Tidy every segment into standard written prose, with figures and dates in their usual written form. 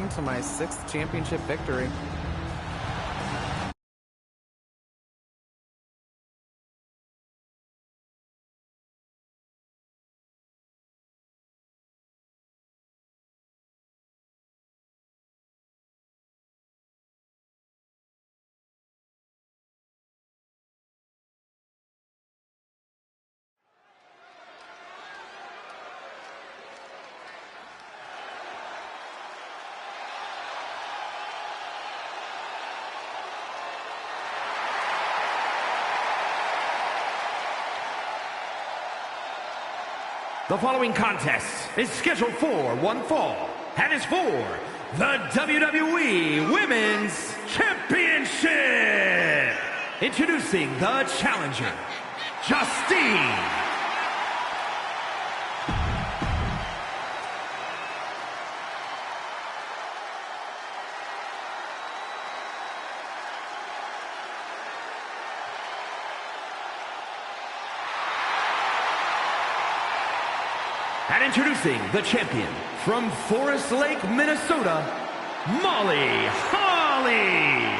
on to my 6th championship victory. The following contest is scheduled for one fall and is for the WWE Women's Championship. Introducing the challenger, Justine. And introducing the champion from Forest Lake, Minnesota, Molly Holly.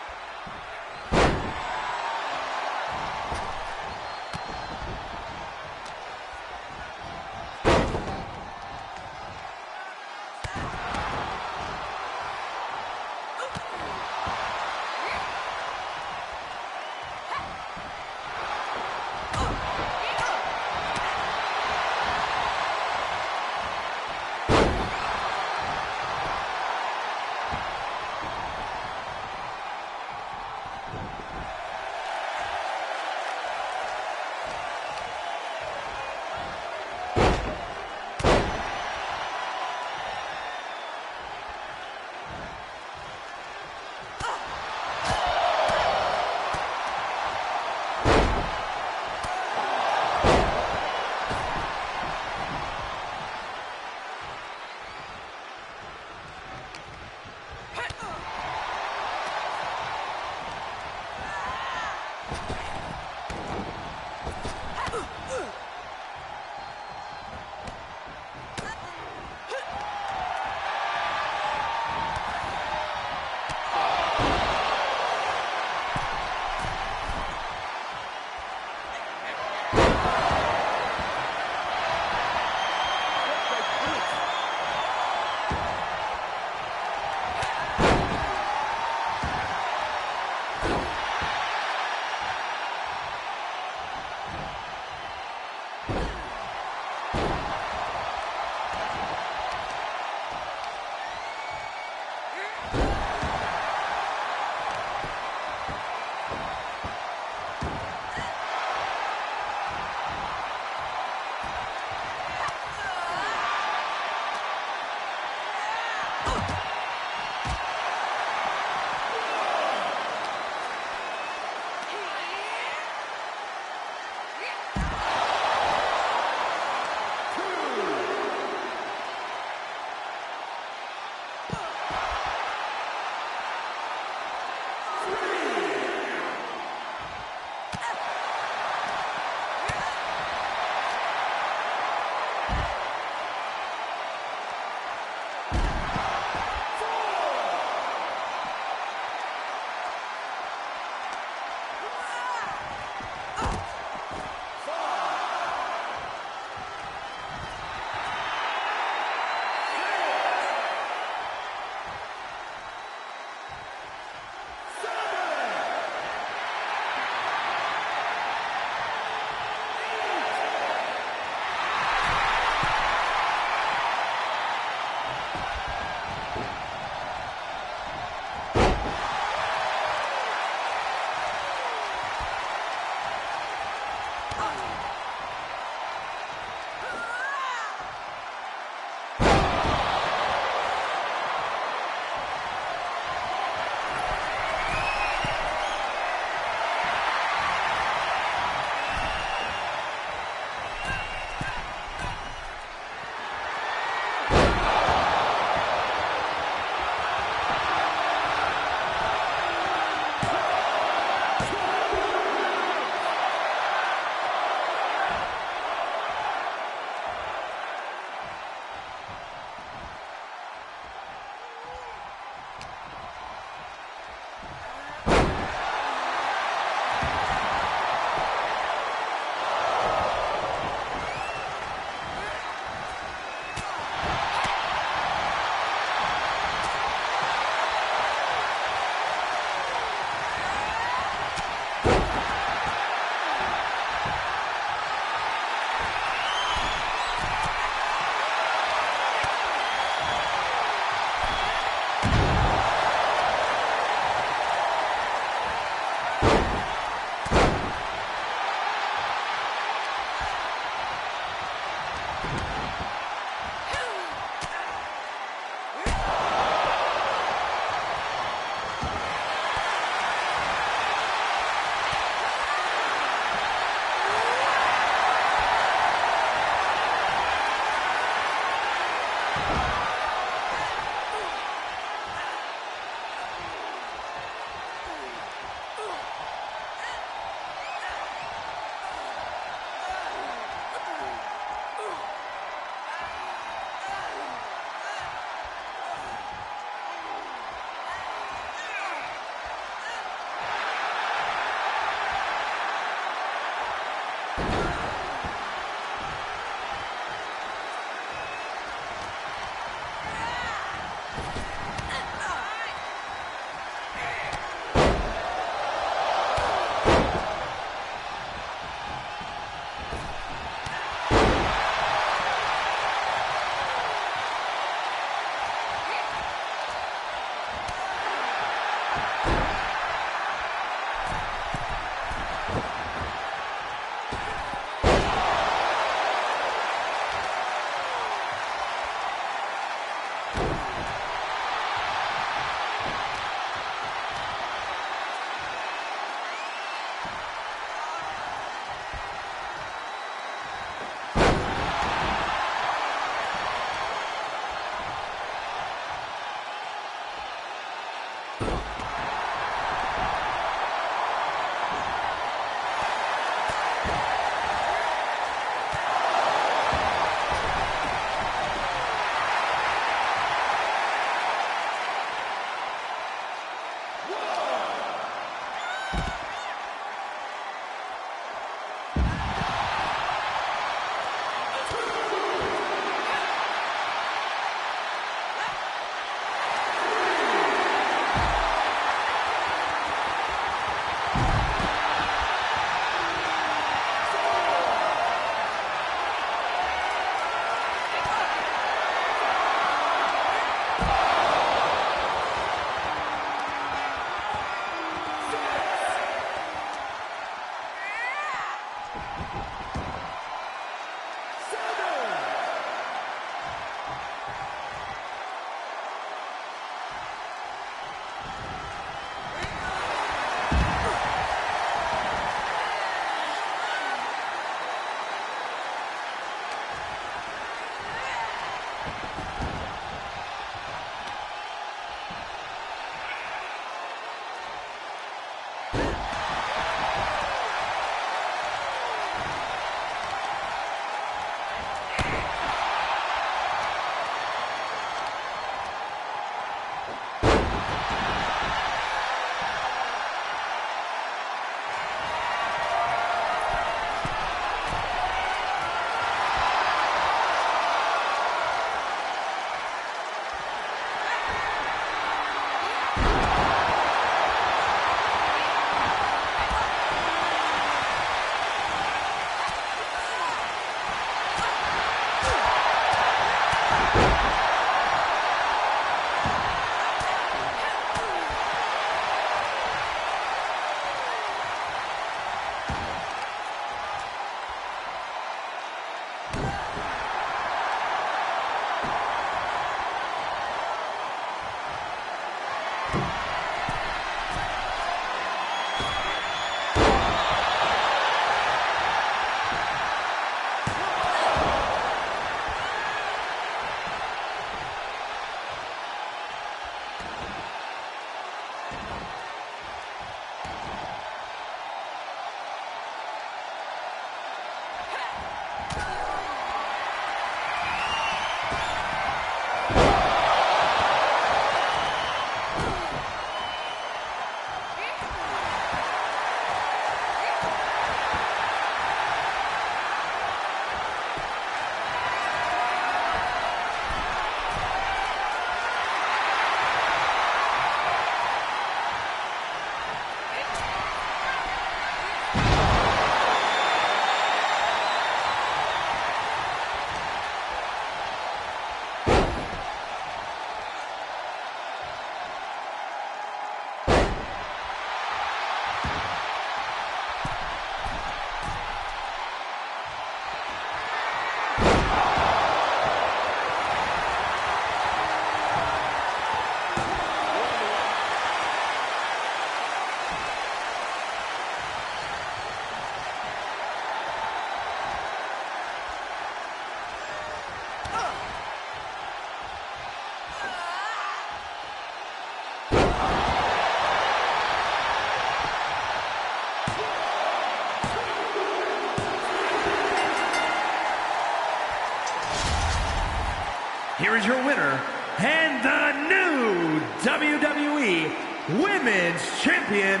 Here is your winner and the new WWE Women's Champion,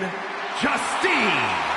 Justine.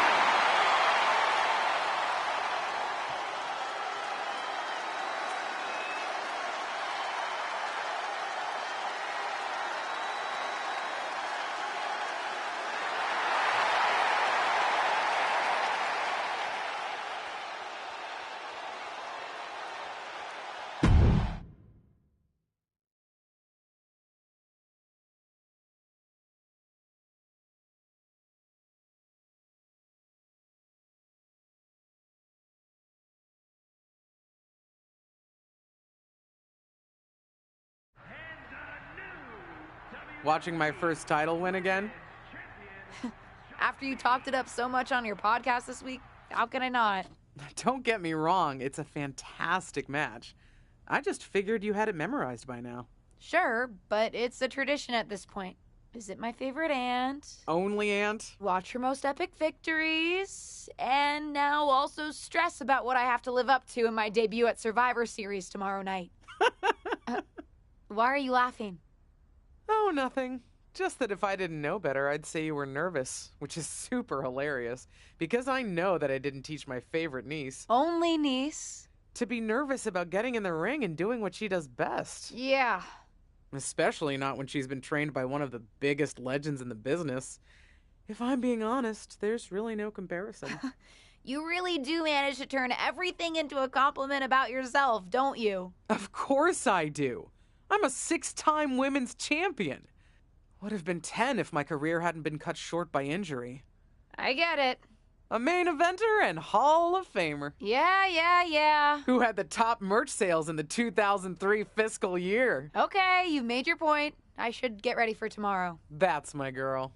Watching my first title win again? After you talked it up so much on your podcast this week, how can I not? Don't get me wrong, it's a fantastic match. I just figured you had it memorized by now. Sure, but it's a tradition at this point. Visit my favorite aunt. Only aunt? Watch her most epic victories. And now also stress about what I have to live up to in my debut at Survivor Series tomorrow night. Why are you laughing? Oh, nothing. Just that if I didn't know better, I'd say you were nervous, which is super hilarious, because I know that I didn't teach my favorite niece Only niece. to be nervous about getting in the ring and doing what she does best. Yeah. Especially not when she's been trained by one of the biggest legends in the business. If I'm being honest, there's really no comparison. You really do manage to turn everything into a compliment about yourself, don't you? Of course I do. I'm a 6-time women's champion. Would have been 10 if my career hadn't been cut short by injury. I get it. A main eventer and Hall of Famer. Yeah. Who had the top merch sales in the 2003 fiscal year. Okay, you've made your point. I should get ready for tomorrow. That's my girl.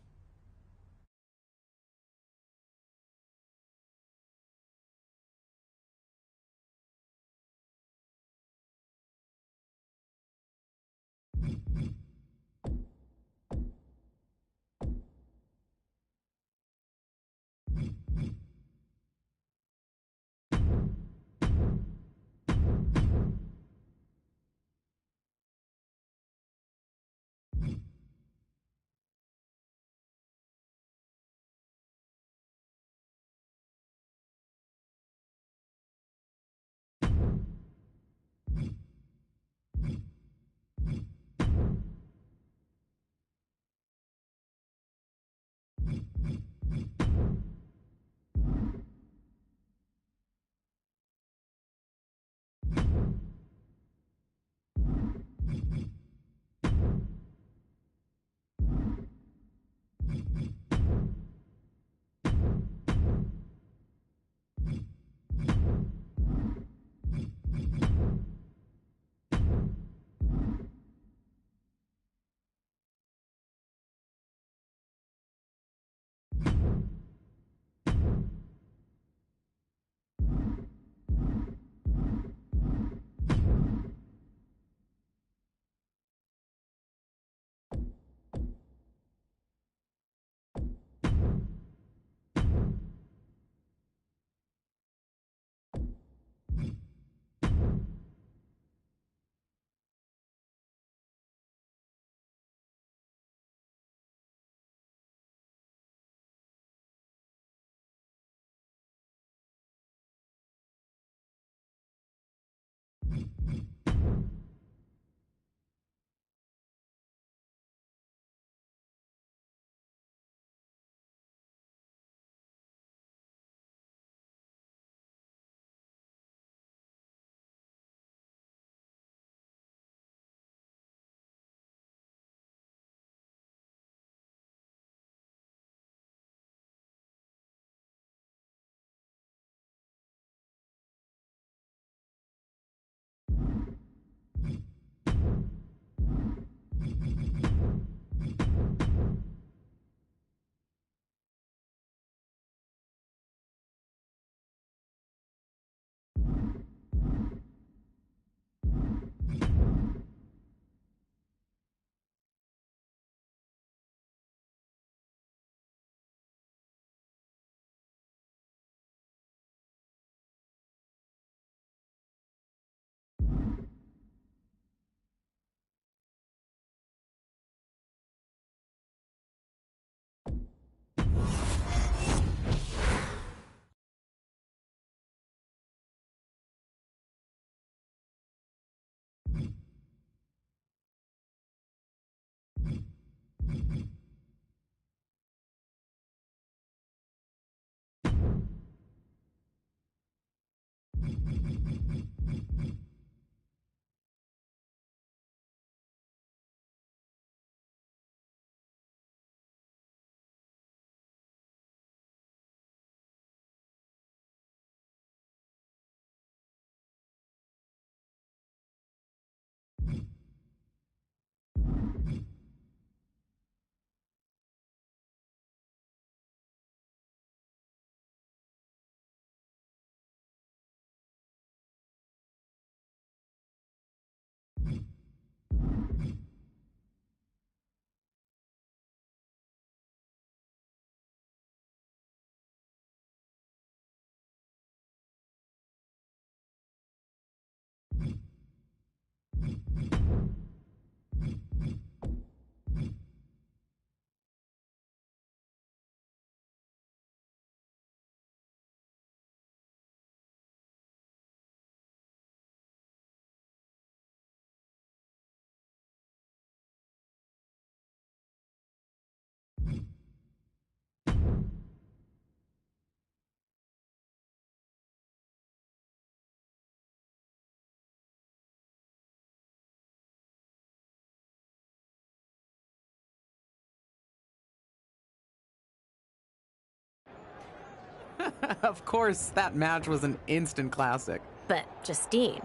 Of course, that match was an instant classic. But, Justine,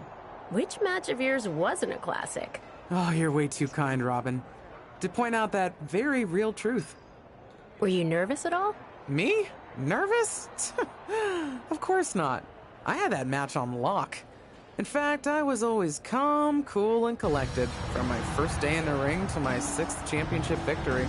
which match of yours wasn't a classic? Oh, you're way too kind, Robin. To point out that very real truth. Were you nervous at all? Me? Nervous? Of course not. I had that match on lock. In fact, I was always calm, cool, and collected from my first day in the ring to my 6th championship victory.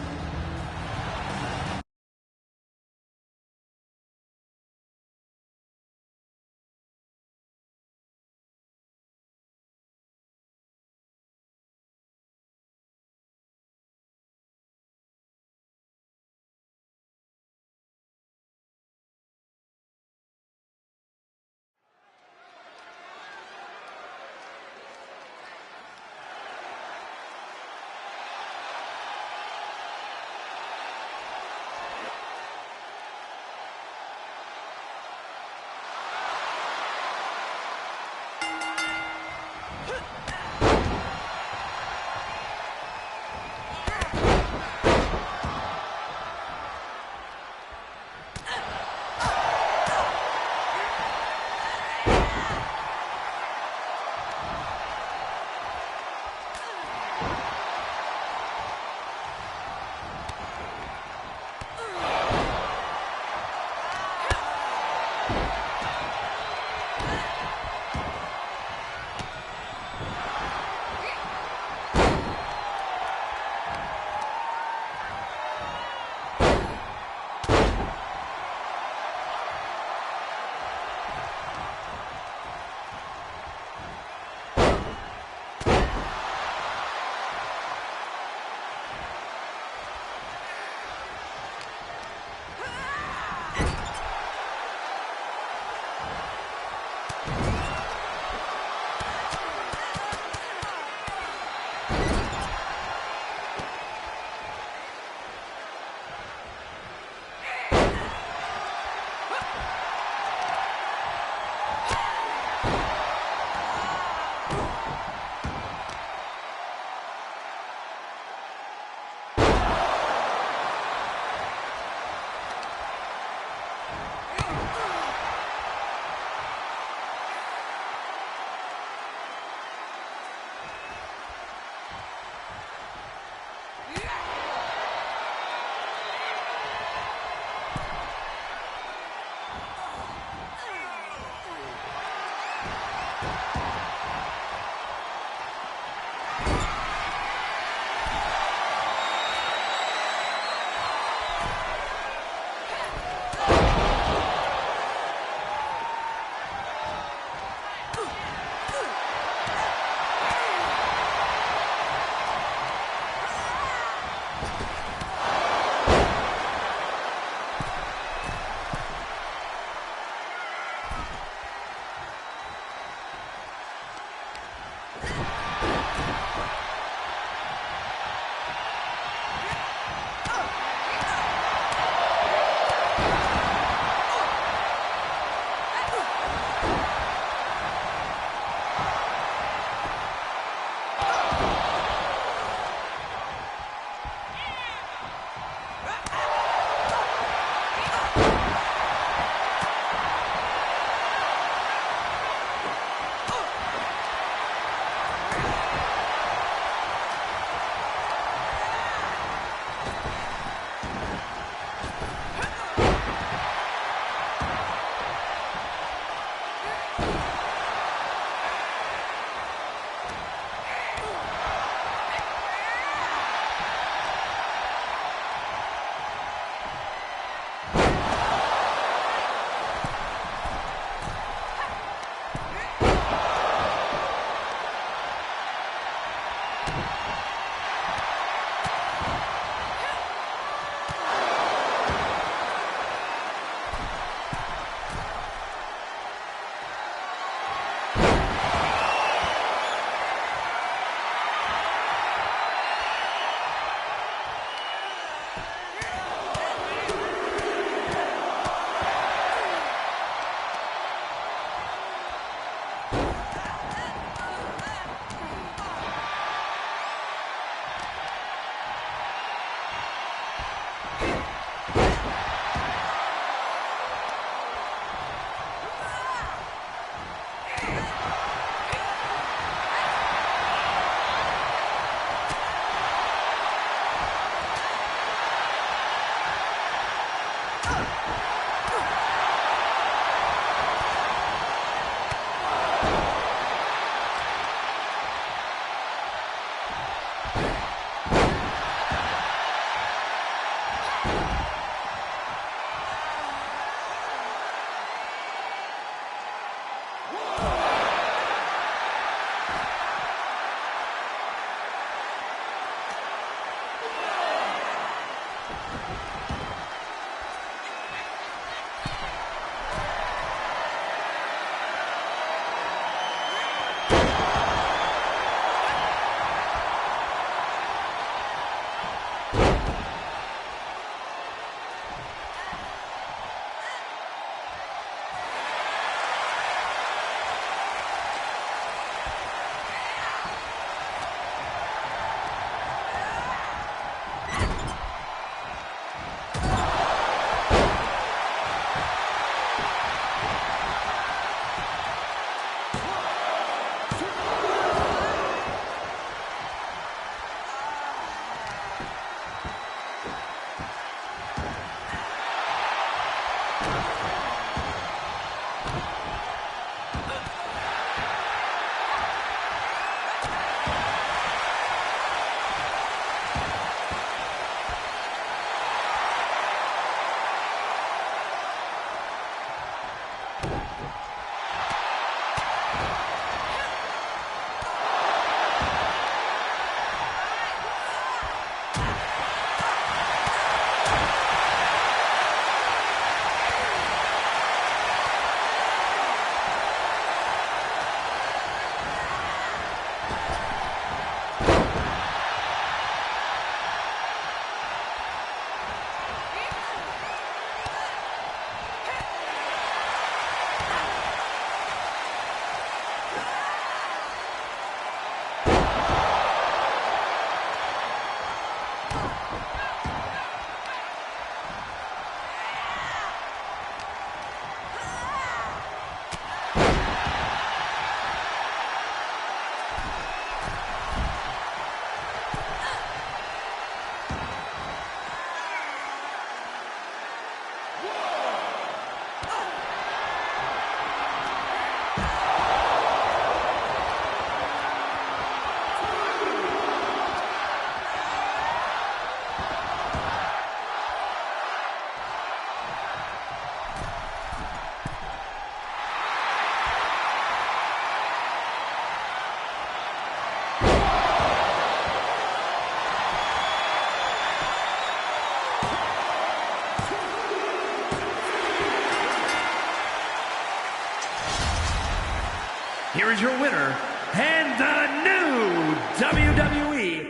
Here is your winner, and the new WWE.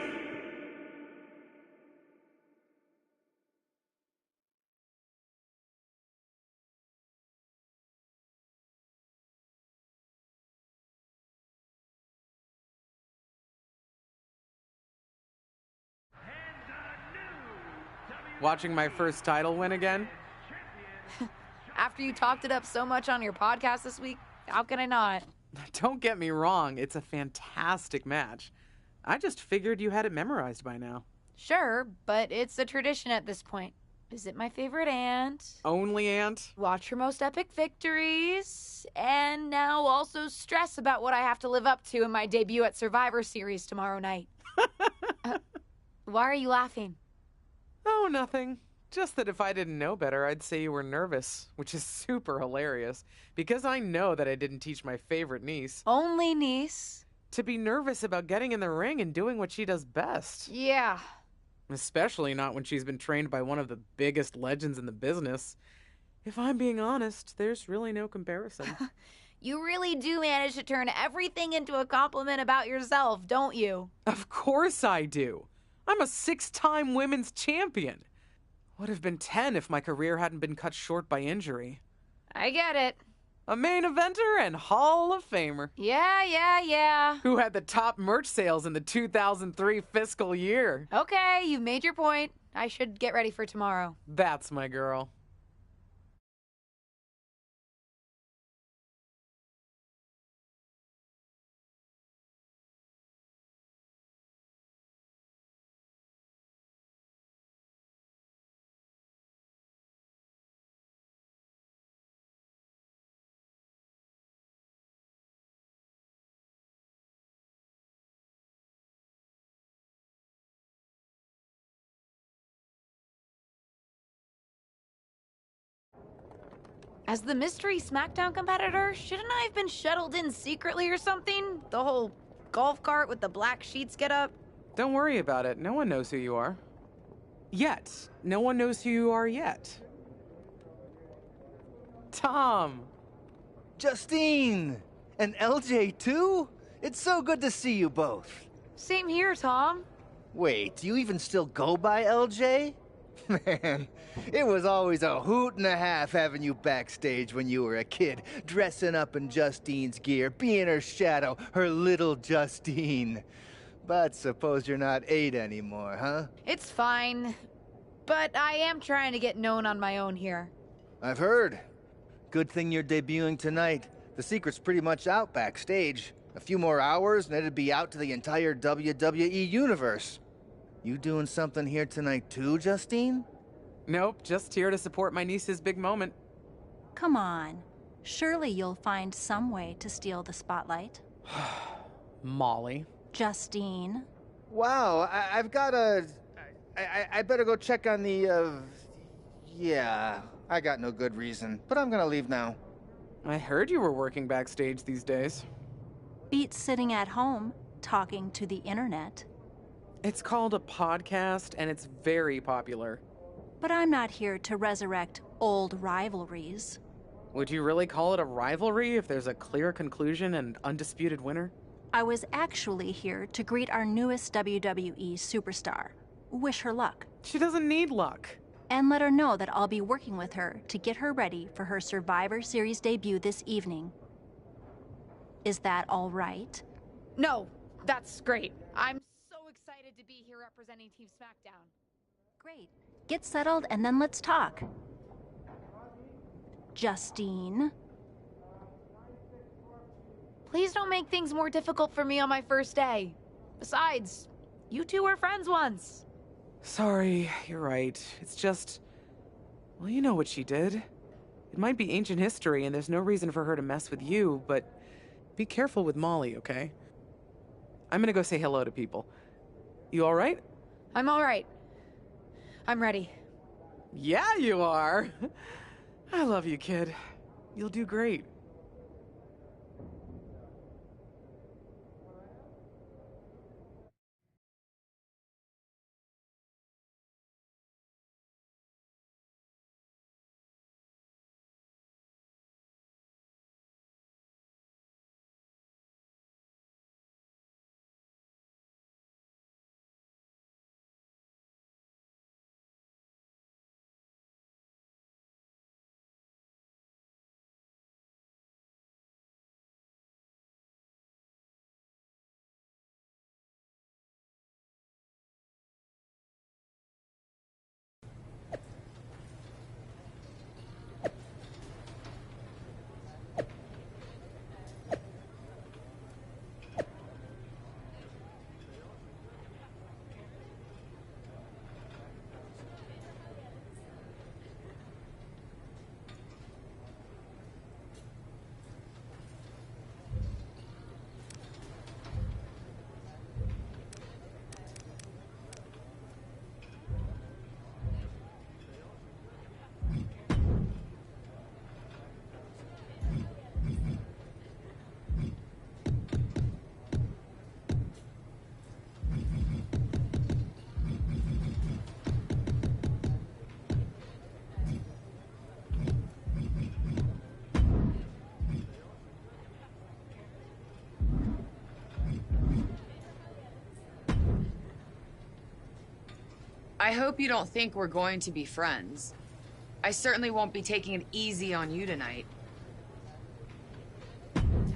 Watching my first title win again? After you talked it up so much on your podcast this week, how can I not? Don't get me wrong, it's a fantastic match. I just figured you had it memorized by now. Sure, but it's a tradition at this point. Visit my favorite aunt. Only aunt? Watch her most epic victories. And now also stress about what I have to live up to in my debut at Survivor Series tomorrow night. Why are you laughing? Oh, nothing. Just that if I didn't know better, I'd say you were nervous, which is super hilarious, because I know that I didn't teach my favorite niece Only niece. to be nervous about getting in the ring and doing what she does best. Yeah. Especially not when she's been trained by one of the biggest legends in the business. If I'm being honest, there's really no comparison. You really do manage to turn everything into a compliment about yourself, don't you? Of course I do. I'm a 6-time women's champion. Would have been 10 if my career hadn't been cut short by injury. I get it. A main eventer and Hall of Famer. Yeah. Who had the top merch sales in the 2003 fiscal year. Okay, you've made your point. I should get ready for tomorrow. That's my girl. As the mystery SmackDown competitor, shouldn't I have been shuttled in secretly or something? The whole golf cart with the black sheets get up? Don't worry about it. No one knows who you are. Yet. No one knows who you are yet. Tom! Justine! And LJ too? It's so good to see you both. Same here, Tom. Wait, do you even still go by LJ? Man, it was always a hoot and a half having you backstage when you were a kid, dressing up in Justine's gear, being her shadow, her little Justine. But suppose you're not 8 anymore, huh? It's fine. But I am trying to get known on my own here. I've heard. Good thing you're debuting tonight. The secret's pretty much out backstage. A few more hours and it'd be out to the entire WWE universe. You doing something here tonight too, Justine? Nope, just here to support my niece's big moment. Come on. Surely you'll find some way to steal the spotlight. Molly. Justine. Wow, I've got a... I better go check on the, Yeah, I got no good reason, but I'm gonna leave now. I heard you were working backstage these days. Beats sitting at home, talking to the internet. It's called a podcast, and it's very popular. But I'm not here to resurrect old rivalries. Would you really call it a rivalry if there's a clear conclusion and undisputed winner? I was actually here to greet our newest WWE superstar, wish her luck, She doesn't need luck. and let her know that I'll be working with her to get her ready for her Survivor Series debut this evening. Is that all right? No, that's great. I'm so excited excited to be here representing Team SmackDown. Great. Get settled and then let's talk. Justine. Please don't make things more difficult for me on my first day. Besides, you two were friends once. Sorry, you're right. It's just... Well, you know what she did. It might be ancient history, and there's no reason for her to mess with you, but be careful with Molly, okay? I'm gonna go say hello to people. You alright? I'm alright. I'm ready. Yeah, you are. I love you, kid. You'll do great. I hope you don't think we're going to be friends. I certainly won't be taking it easy on you tonight.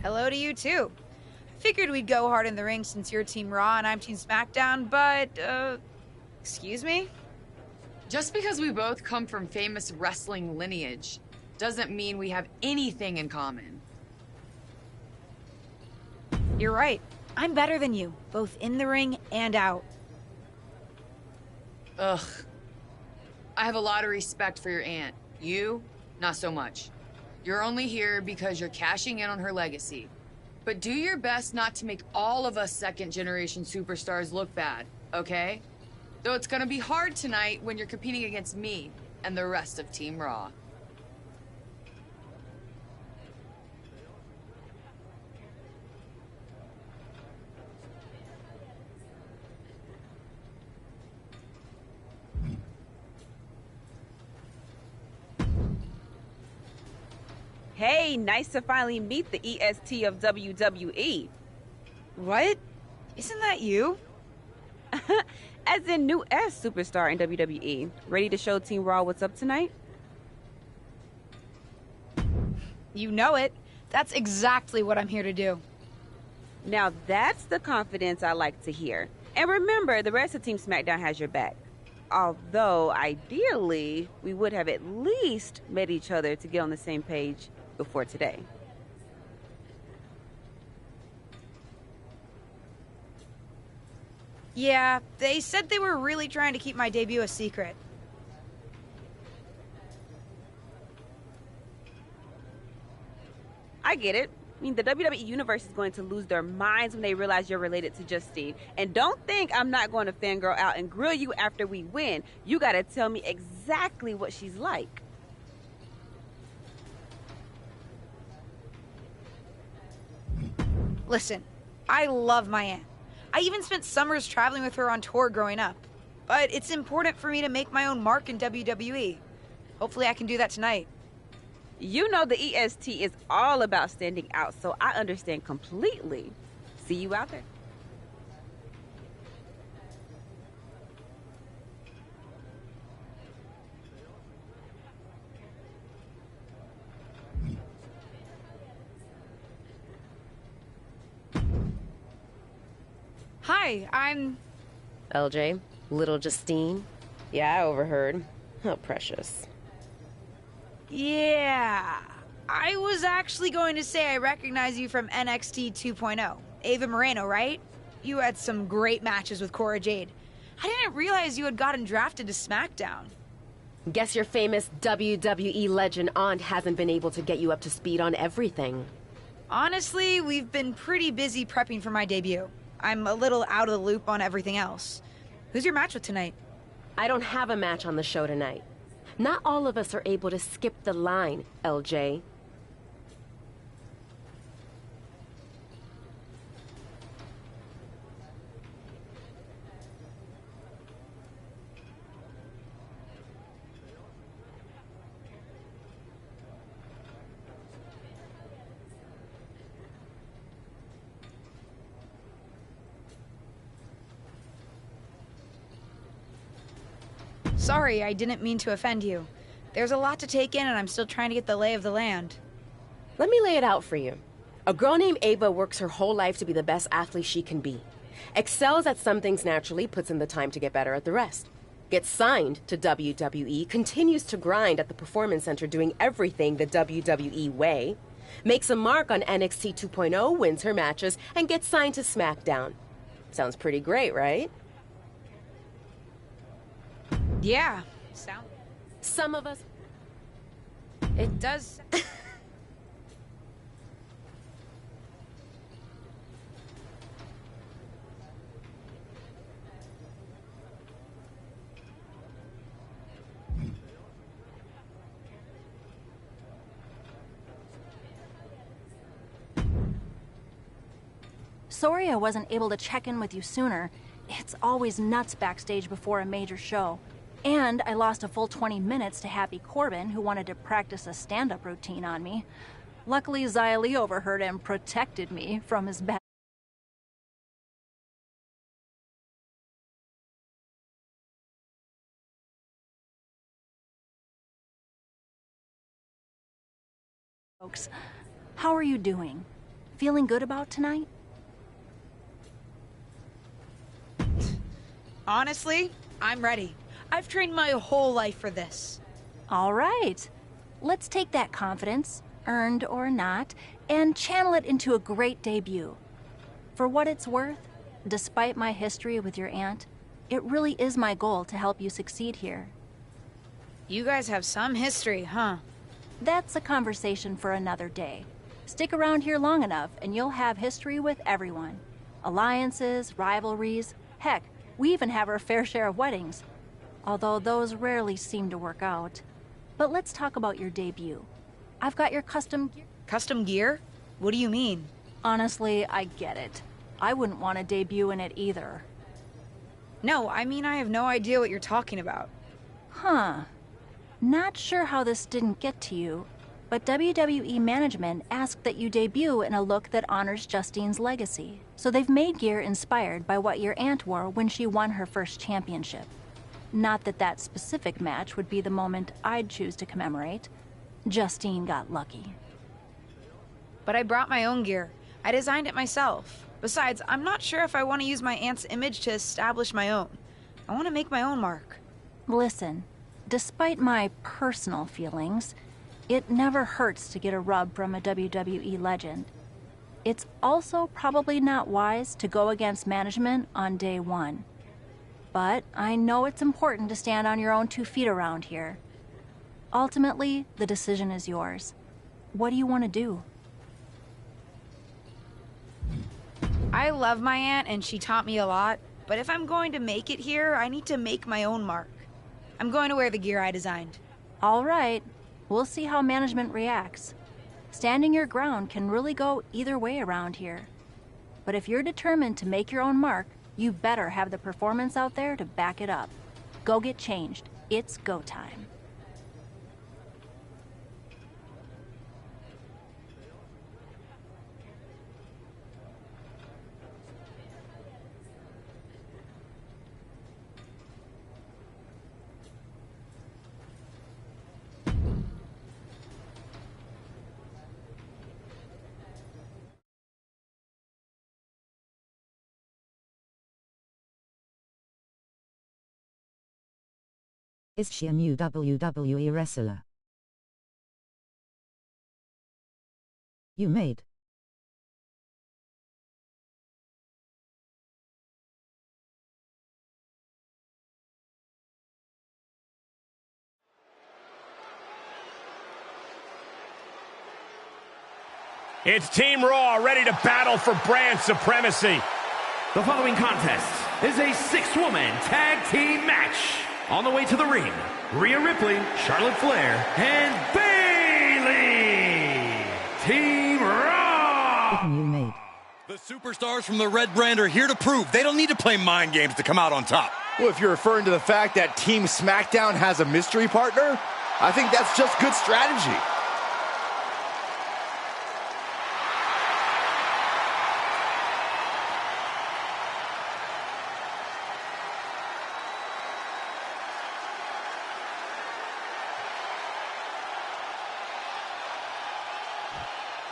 Hello to you, too. I figured we'd go hard in the ring since you're Team Raw and I'm Team SmackDown, but, excuse me? Just because we both come from famous wrestling lineage doesn't mean we have anything in common. You're right. I'm better than you, both in the ring and out. Ugh. I have a lot of respect for your aunt. You, not so much. You're only here because you're cashing in on her legacy. But do your best not to make all of us second-generation superstars look bad, okay? Though it's gonna be hard tonight when you're competing against me and the rest of Team Raw. Hey, nice to finally meet the EST of WWE. What? Isn't that you? As in new S superstar in WWE. Ready to show Team Raw what's up tonight? You know it. That's exactly what I'm here to do. Now that's the confidence I like to hear. And remember, the rest of Team SmackDown has your back. Although, ideally, we would have at least met each other to get on the same page before today. Yeah, they said they were really trying to keep my debut a secret. I get it. I mean, the WWE Universe is going to lose their minds when they realize you're related to Justine. And don't think I'm not going to fangirl out and grill you after we win. You gotta tell me exactly what she's like. Listen, I love my aunt. I even spent summers traveling with her on tour growing up. But it's important for me to make my own mark in WWE. Hopefully I can do that tonight. You know the EST is all about standing out, so I understand completely. See you out there. Hi, I'm LJ, little Justine? Yeah, I overheard. How precious. Yeah. I was actually going to say I recognize you from NXT 2.0. Ava Moreno, right? You had some great matches with Cora Jade. I didn't realize you had gotten drafted to SmackDown. Guess your famous WWE legend aunt hasn't been able to get you up to speed on everything. Honestly, we've been pretty busy prepping for my debut. I'm a little out of the loop on everything else. Who's your match with tonight? I don't have a match on the show tonight. Not all of us are able to skip the line, LJ. Sorry, I didn't mean to offend you. There's a lot to take in and I'm still trying to get the lay of the land. Let me lay it out for you. A girl named Ava works her whole life to be the best athlete she can be. Excels at some things naturally, puts in the time to get better at the rest. Gets signed to WWE, continues to grind at the Performance Center doing everything the WWE way. Makes a mark on NXT 2.0, wins her matches, and gets signed to SmackDown. Sounds pretty great, right? Yeah. Some of us... It does... Sorry I wasn't able to check in with you sooner. It's always nuts backstage before a major show. And I lost a full 20 minutes to Happy Corbin, who wanted to practice a stand-up routine on me. Luckily, Xia Li overheard and protected me from his bad folks. How are you doing? Feeling good about tonight? Honestly, I'm ready. I've trained my whole life for this. All right. Let's take that confidence, earned or not, and channel it into a great debut. For what it's worth, despite my history with your aunt, it really is my goal to help you succeed here. You guys have some history, huh? That's a conversation for another day. Stick around here long enough and you'll have history with everyone. Alliances, rivalries, heck, we even have our fair share of weddings. Although those rarely seem to work out. But let's talk about your debut. I've got your custom gear. Custom gear? What do you mean? Honestly, I get it. I wouldn't want to debut in it either. No, I mean I have no idea what you're talking about. Huh. Not sure how this didn't get to you, but WWE management asked that you debut in a look that honors Justine's legacy. So they've made gear inspired by what your aunt wore when she won her first championship. Not that that specific match would be the moment I'd choose to commemorate. Justine got lucky. But I brought my own gear. I designed it myself. Besides, I'm not sure if I want to use my aunt's image to establish my own. I want to make my own mark. Listen, despite my personal feelings, it never hurts to get a rub from a WWE legend. It's also probably not wise to go against management on day one. But I know it's important to stand on your own 2 feet around here. Ultimately, the decision is yours. What do you want to do? I love my aunt and she taught me a lot, but if I'm going to make it here, I need to make my own mark. I'm going to wear the gear I designed. All right. We'll see how management reacts. Standing your ground can really go either way around here. But if you're determined to make your own mark, you better have the performance out there to back it up. Go get changed. It's go time. Is she a new WWE wrestler? You made. It's Team Raw ready to battle for brand supremacy. The following contest is a 6-woman tag team match. On the way to the ring, Rhea Ripley, Charlotte Flair, and Bayley. Team Raw. You made. The superstars from the Red Brand are here to prove they don't need to play mind games to come out on top. Well, if you're referring to the fact that Team SmackDown has a mystery partner, I think that's just good strategy.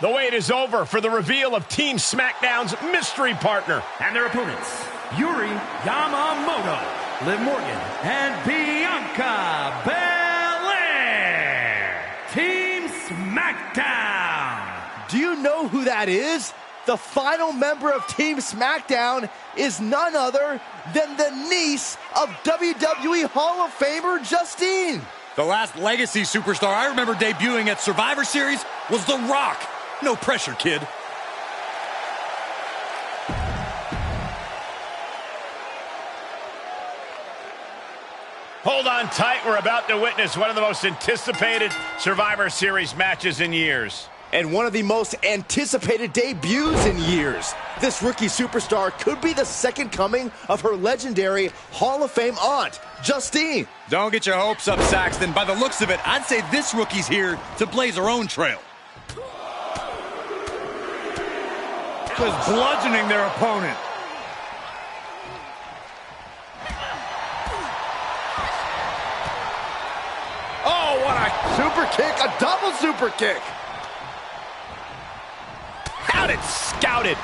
The wait is over for the reveal of Team SmackDown's mystery partner. And their opponents, Yuri Yamamoto, Liv Morgan, and Bianca Belair. Team SmackDown. Do you know who that is? The final member of Team SmackDown is none other than the niece of WWE Hall of Famer Justine. The last legacy superstar I remember debuting at Survivor Series was The Rock. No pressure, kid. Hold on tight. We're about to witness one of the most anticipated Survivor Series matches in years. And one of the most anticipated debuts in years. This rookie superstar could be the second coming of her legendary Hall of Fame aunt, Justine. Don't get your hopes up, Saxton. By the looks of it, I'd say this rookie's here to blaze her own trail. Just bludgeoning their opponent. Oh, what a super kick, a double super kick. Had it scouted.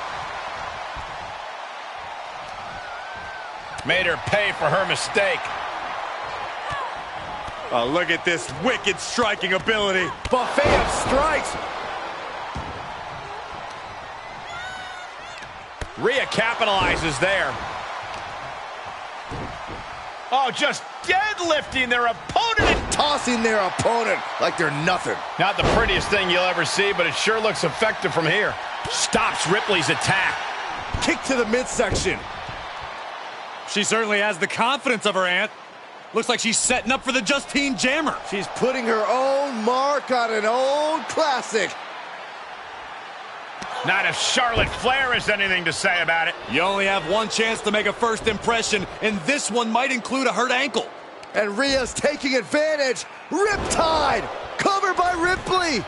Made her pay for her mistake. Oh, look at this wicked striking ability. Buffet of strikes. Rhea capitalizes there. Oh, just deadlifting their opponent. Tossing their opponent like they're nothing. Not the prettiest thing you'll ever see, but it sure looks effective from here. Stops Ripley's attack. Kick to the midsection. She certainly has the confidence of her aunt. Looks like she's setting up for the Justine Jammer. She's putting her own mark on an old classic. Not if Charlotte Flair has anything to say about it. You only have one chance to make a first impression, and this one might include a hurt ankle. And Rhea's taking advantage. Riptide, covered by Ripley.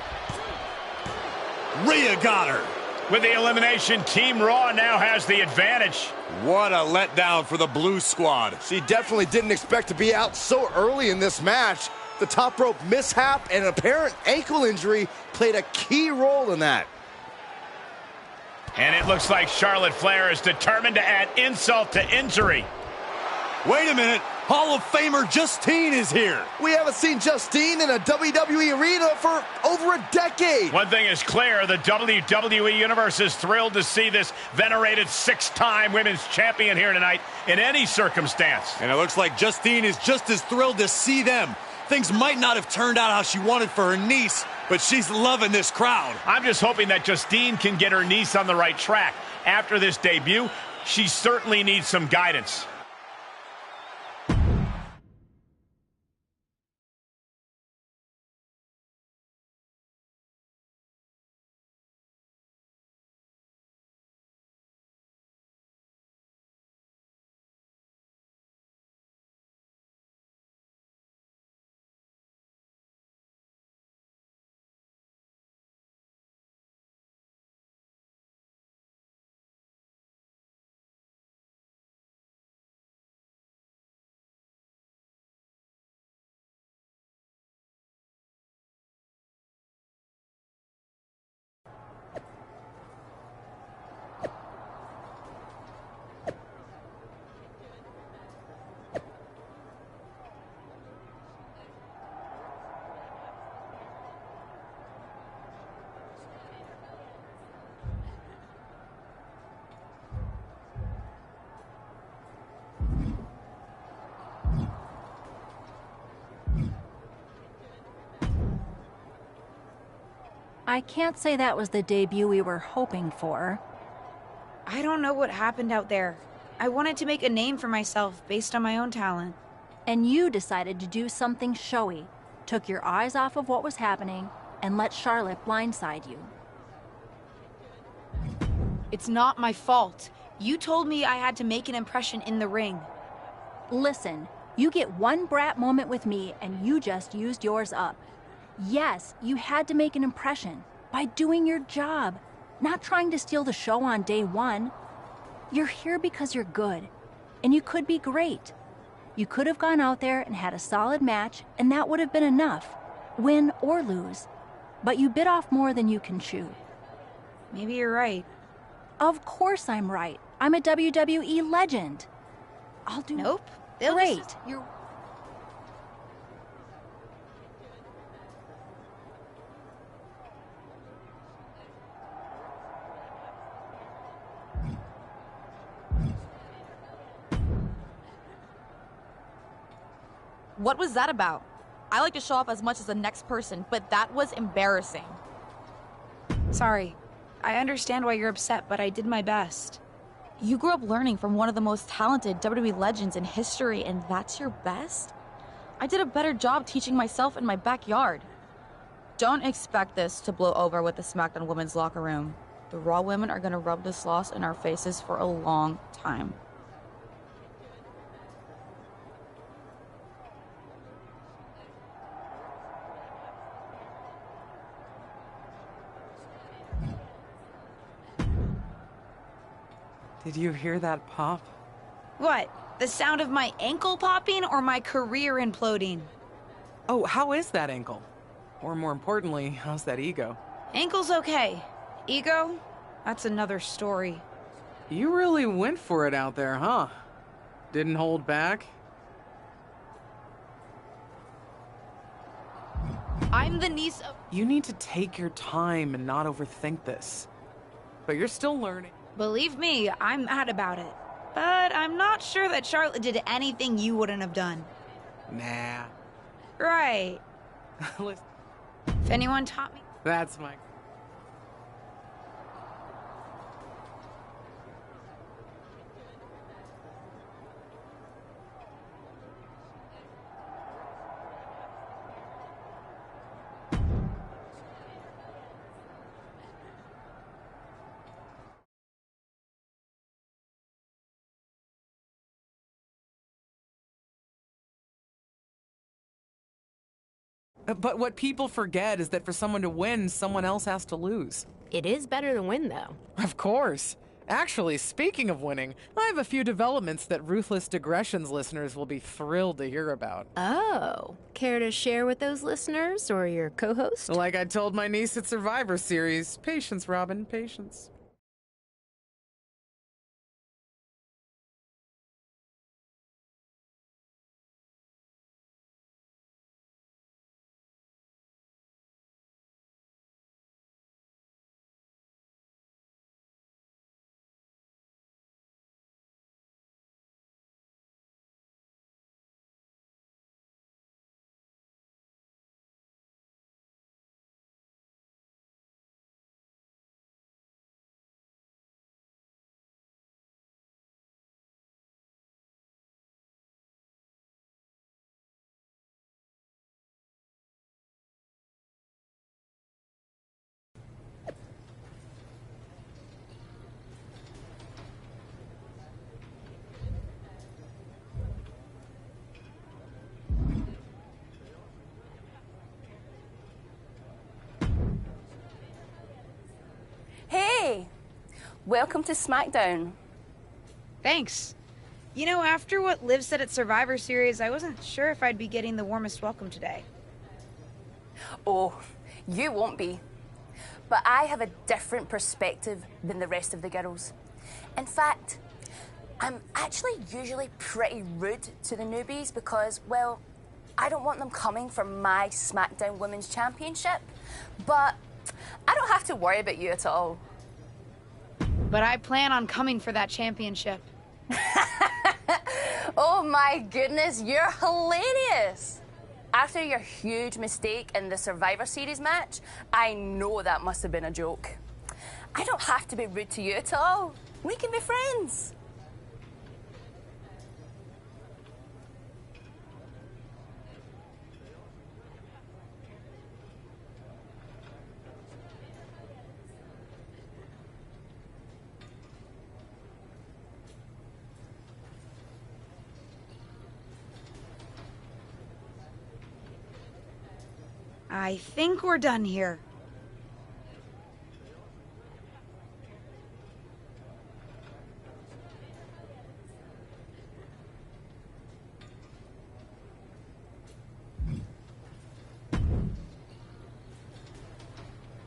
Rhea got her. With the elimination, Team Raw now has the advantage. What a letdown for the Blue Squad. She definitely didn't expect to be out so early in this match. The top rope mishap and an apparent ankle injury played a key role in that. And it looks like Charlotte Flair is determined to add insult to injury. Wait a minute. Hall of Famer Justine is here. We haven't seen Justine in a WWE arena for over a decade. One thing is clear, the WWE Universe is thrilled to see this venerated 6-time women's champion here tonight in any circumstance. And it looks like Justine is just as thrilled to see them. Things might not have turned out how she wanted for her niece, but she's loving this crowd. I'm just hoping that Justine can get her niece on the right track. After this debut, she certainly needs some guidance. I can't say that was the debut we were hoping for. I don't know what happened out there. I wanted to make a name for myself based on my own talent. And you decided to do something showy, took your eyes off of what was happening, and let Charlotte blindside you. It's not my fault. You told me I had to make an impression in the ring. Listen, you get one brat moment with me and you just used yours up. Yes, you had to make an impression by doing your job, not trying to steal the show on day one. You're here because you're good, and you could be great. You could have gone out there and had a solid match, and that would have been enough, win or lose. But you bit off more than you can chew. Maybe you're right. Of course I'm right. I'm a WWE legend. I'll do Nope. great. You're... What was that about? I like to show off as much as the next person, but that was embarrassing. Sorry. I understand why you're upset, but I did my best. You grew up learning from one of the most talented WWE legends in history, and that's your best? I did a better job teaching myself in my backyard. Don't expect this to blow over with the SmackDown women's locker room. The Raw women are gonna rub this loss in our faces for a long time. Did you hear that pop? What? The sound of my ankle popping or my career imploding? Oh, how is that ankle? Or more importantly, how's that ego? Ankle's okay. Ego? That's another story. You really went for it out there, huh? Didn't hold back? I'm the niece of... You need to take your time and not overthink this. But you're still learning. Believe me, I'm mad about it. But I'm not sure that Charlotte did anything you wouldn't have done. Nah. Right. Listen. If anyone taught me... That's my... But what people forget is that for someone to win, someone else has to lose. It is better to win, though. Of course. Actually, speaking of winning, I have a few developments that Ruthless Digressions listeners will be thrilled to hear about. Oh, care to share with those listeners or your co-host? Like I told my niece at Survivor Series, patience, Robin, patience. Hey, welcome to SmackDown. Thanks. You know, after what Liv said at Survivor Series, I wasn't sure if I'd be getting the warmest welcome today. Oh, you won't be. But I have a different perspective than the rest of the girls. In fact, I'm actually usually pretty rude to the newbies because, well, I don't want them coming for my SmackDown Women's Championship. But I don't have to worry about you at all. But I plan on coming for that championship. Oh my goodness, you're hilarious. After your huge mistake in the Survivor Series match, I know that must have been a joke. I don't have to be rude to you at all. We can be friends. I think we're done here.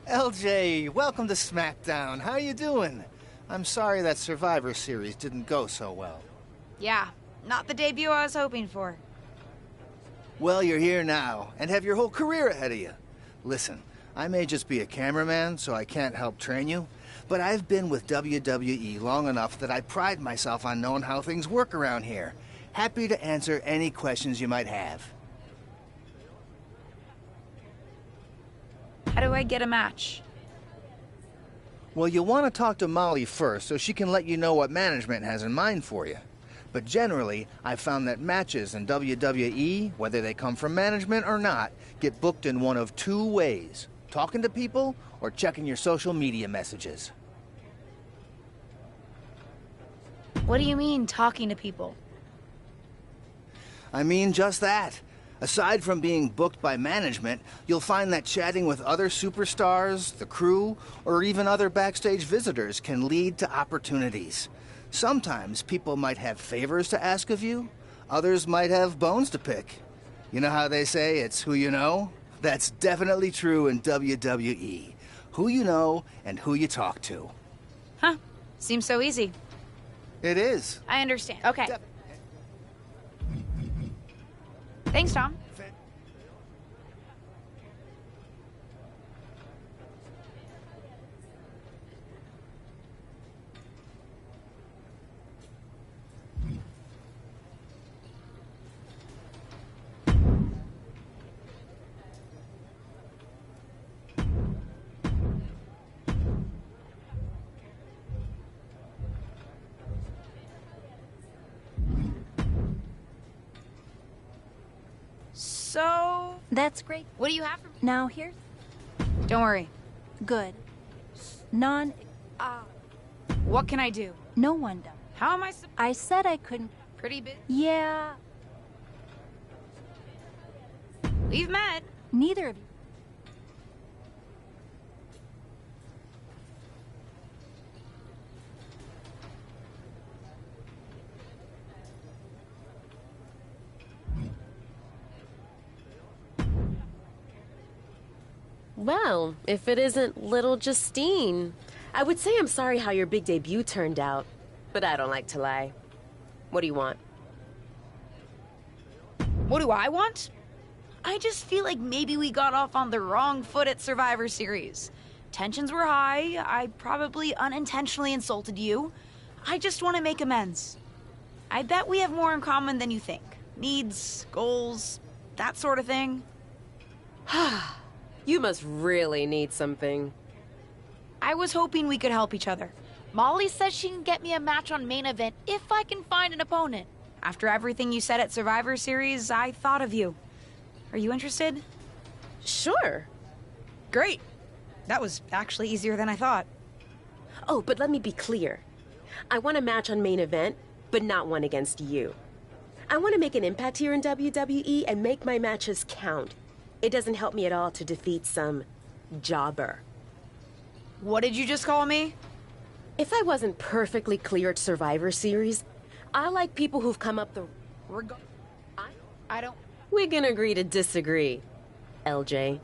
LJ, welcome to SmackDown. How you doing? I'm sorry that Survivor Series didn't go so well. Yeah, not the debut I was hoping for. Well, you're here now, and have your whole career ahead of you. Listen, I may just be a cameraman, so I can't help train you, but I've been with WWE long enough that I pride myself on knowing how things work around here. Happy to answer any questions you might have. How do I get a match? Well, you'll want to talk to Molly first so she can let you know what management has in mind for you. But generally, I've found that matches in WWE, whether they come from management or not, get booked in one of two ways: talking to people or checking your social media messages. What do you mean, talking to people? I mean just that. Aside from being booked by management, you'll find that chatting with other superstars, the crew, or even other backstage visitors can lead to opportunities. Sometimes people might have favors to ask of you, others might have bones to pick. You know how they say it's who you know? That's definitely true in WWE. Who you know and who you talk to. Huh. Seems so easy. It is. I understand. Okay. Thanks, Tom. So... That's great. What do you have for me? Now here? Don't worry. Good. What can I do? No one does. How am I I said I couldn't. Pretty big? Yeah. We've met. Neither of you. Well, if it isn't little Justine. I would say I'm sorry how your big debut turned out, but I don't like to lie. What do you want? What do I want? I just feel like maybe we got off on the wrong foot at Survivor Series. Tensions were high. I probably unintentionally insulted you. I just want to make amends. I bet we have more in common than you think. Needs, goals, that sort of thing. You must really need something. I was hoping we could help each other. Molly says she can get me a match on Main Event if I can find an opponent. After everything you said at Survivor Series, I thought of you. Are you interested? Sure. Great. That was actually easier than I thought. Oh, but let me be clear. I want a match on Main Event, but not one against you. I want to make an impact here in WWE and make my matches count. It doesn't help me at all to defeat some jobber. What did you just call me? If I wasn't perfectly clear at Survivor Series, I like people who've come up the... I don't... We can agree to disagree, LJ.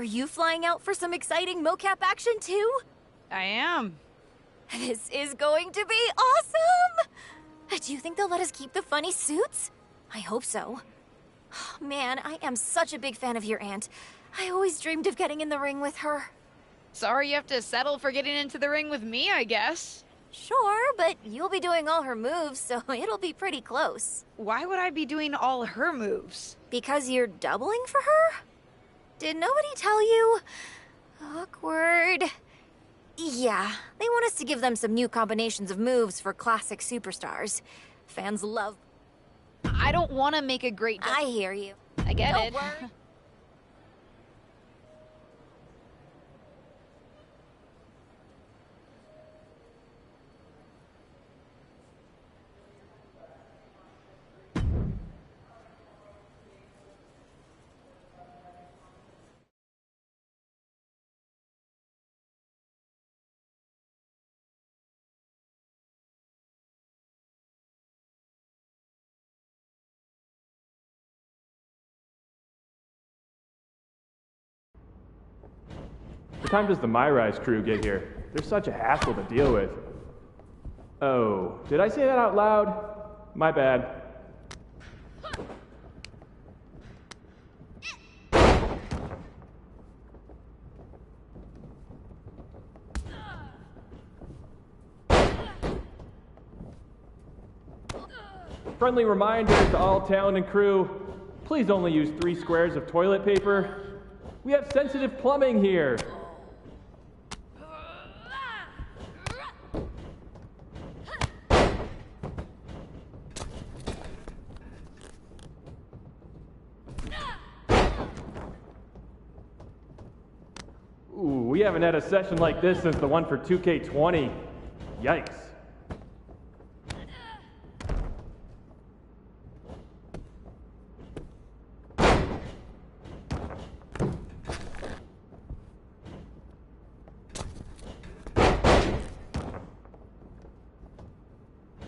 Are you flying out for some exciting mocap action too? I am. This is going to be awesome! Do you think they'll let us keep the funny suits? I hope so. Man, I am such a big fan of your aunt. I always dreamed of getting in the ring with her. Sorry you have to settle for getting into the ring with me, I guess. Sure, but you'll be doing all her moves, so it'll be pretty close. Why would I be doing all her moves? Because you're doubling for her? Did nobody tell you? Awkward. Yeah, they want us to give them some new combinations of moves for classic superstars. Fans love... I don't want to make a great... I hear you. I get Don't it. worry. What time does the My Rise crew get here? They're such a hassle to deal with. Oh, did I say that out loud? My bad. Friendly reminder to all talent and crew, please only use 3 squares of toilet paper. We have sensitive plumbing here. Ooh, we haven't had a session like this since the one for 2K20. Yikes.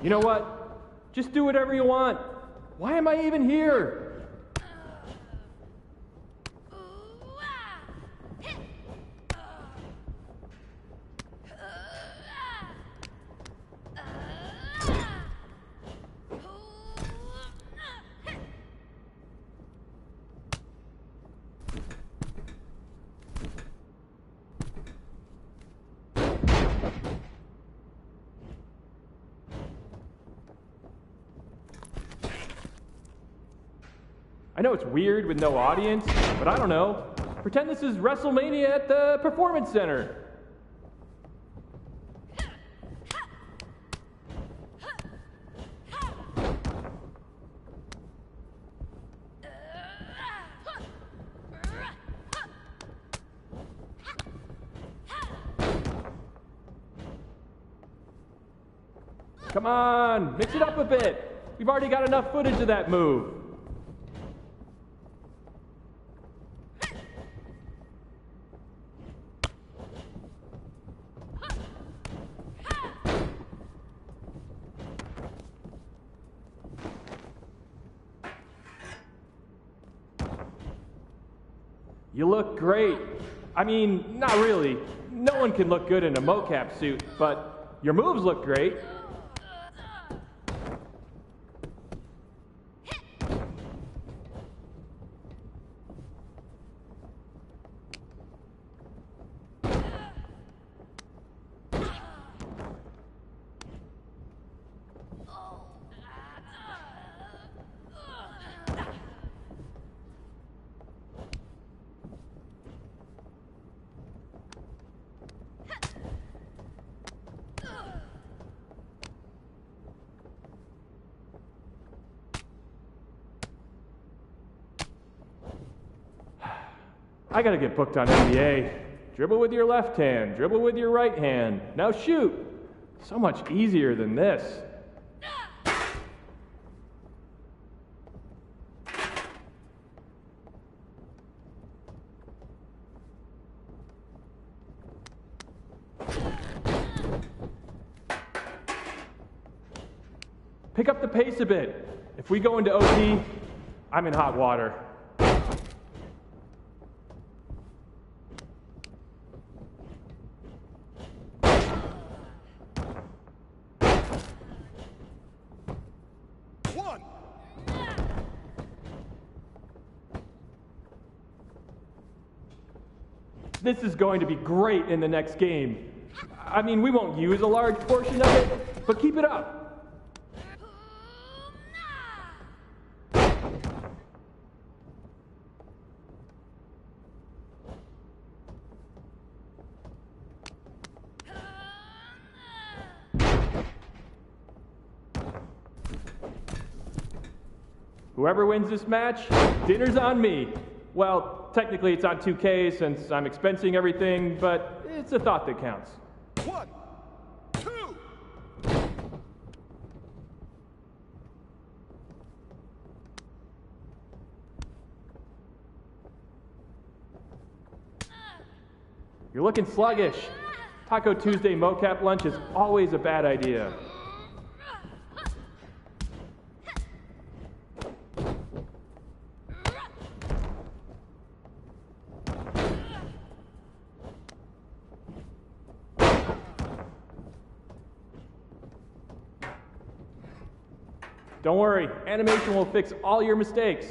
You know what? Just do whatever you want. Why am I even here? I know it's weird with no audience, but I don't know. Pretend this is WrestleMania at the Performance Center. Come on, mix it up a bit. We've already got enough footage of that move. You look great. I mean, not really. No one can look good in a mocap suit, but your moves look great. I gotta get booked on NBA. Dribble with your left hand, dribble with your right hand. Now shoot! So much easier than this. Pick up the pace a bit. If we go into OT, I'm in hot water. 1. This is going to be great in the next game. I mean, we won't use a large portion of it, but keep it up. Whoever wins this match, dinner's on me. Well, technically it's on 2K since I'm expensing everything, but it's a thought that counts. 1, 2. You're looking sluggish. Taco Tuesday mocap lunch is always a bad idea. Don't worry, animation will fix all your mistakes.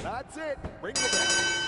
That's it. Ring the bell.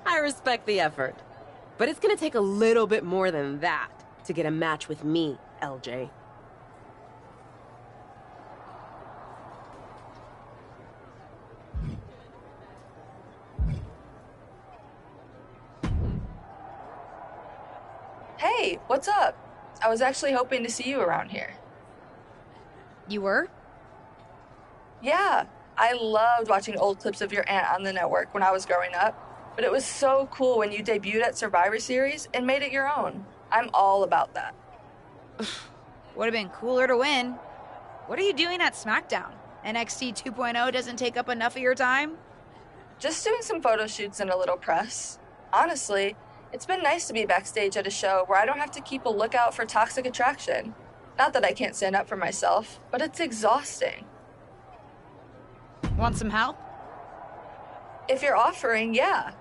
I respect the effort. But it's gonna take a little bit more than that to get a match with me, LJ. Hey, what's up? I was actually hoping to see you around here. You were? Yeah, I loved watching old clips of your aunt on the network when I was growing up. But it was so cool when you debuted at Survivor Series and made it your own. I'm all about that. Would have been cooler to win. What are you doing at SmackDown? NXT 2.0 doesn't take up enough of your time? Just doing some photo shoots and a little press. Honestly, it's been nice to be backstage at a show where I don't have to keep a lookout for toxic attraction. Not that I can't stand up for myself, but it's exhausting. Want some help? If you're offering, yeah.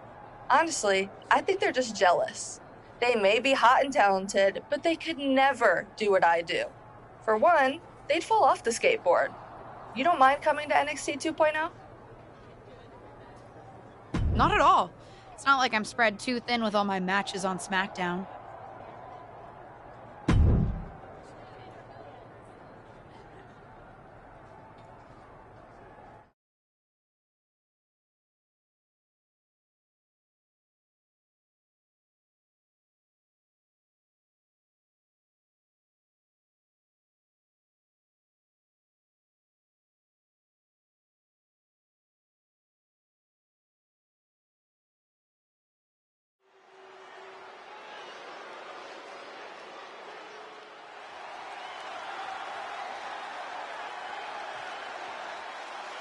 Honestly, I think they're just jealous. They may be hot and talented, but they could never do what I do. For one, they'd fall off the skateboard. You don't mind coming to NXT 2.0? Not at all. It's not like I'm spread too thin with all my matches on SmackDown.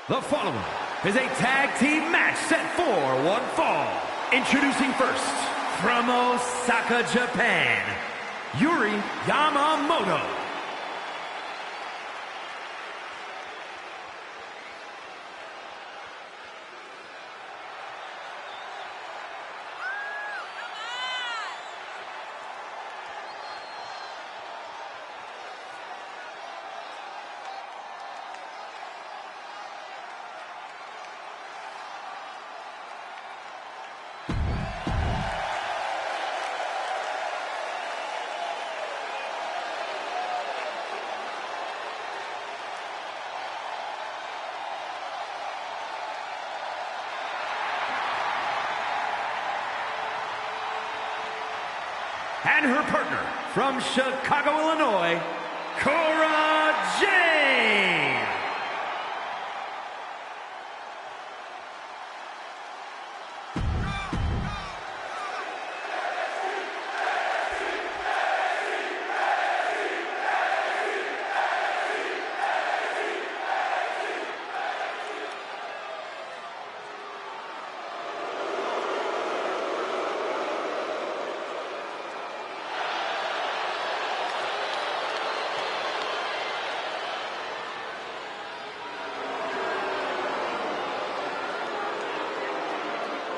The following is a tag team match set for one fall. Introducing first, from Osaka, Japan, Yuri Yamamoto. And her partner from Chicago, Illinois, Cora Jade.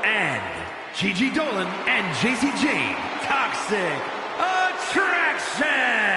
And Gigi Dolan and JC Jane, Toxic Attraction!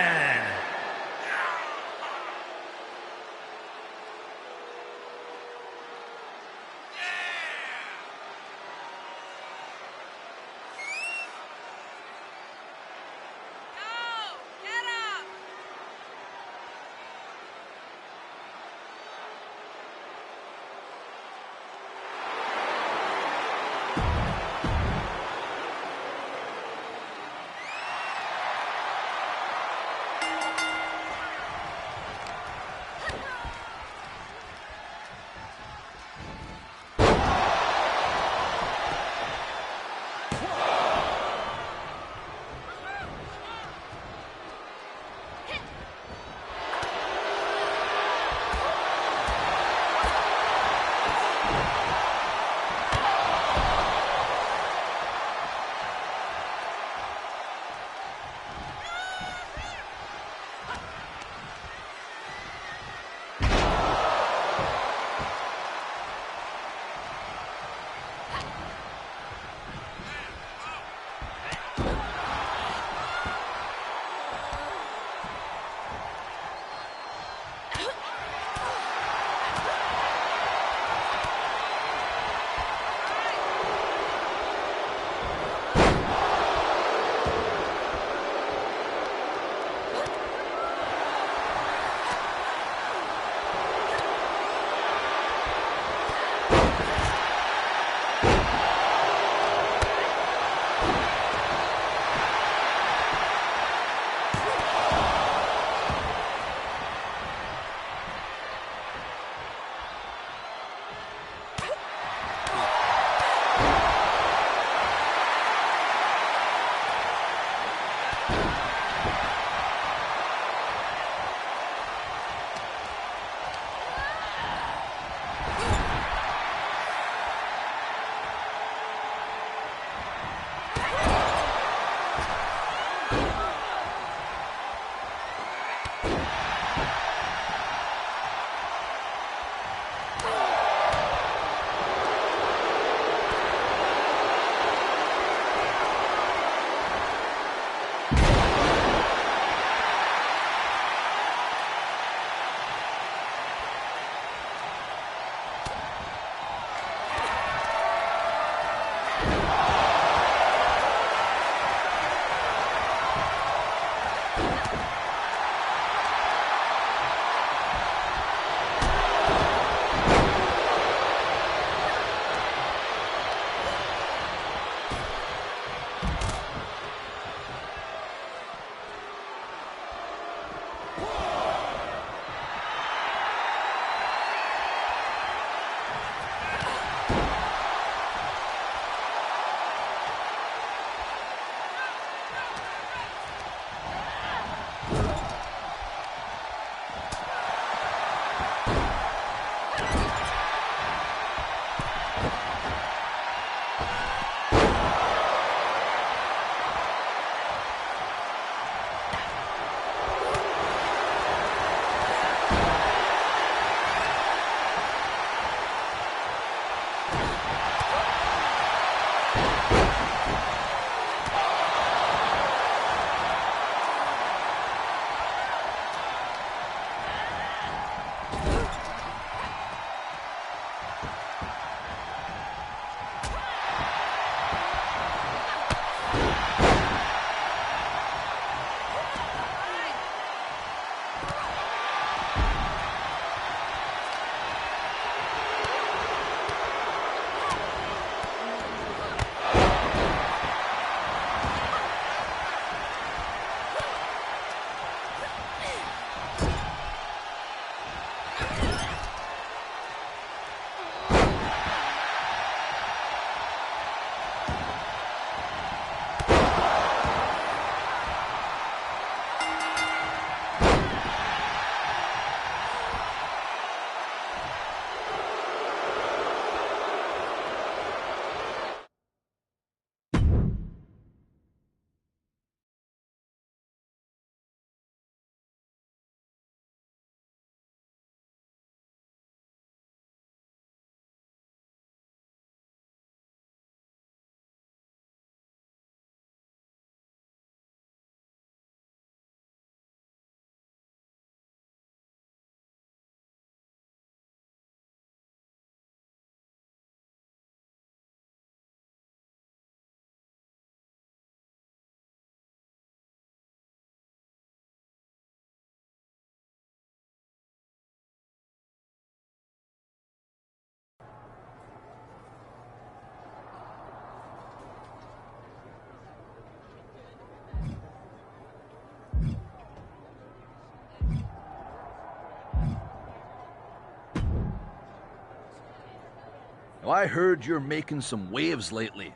Now, I heard you're making some waves lately.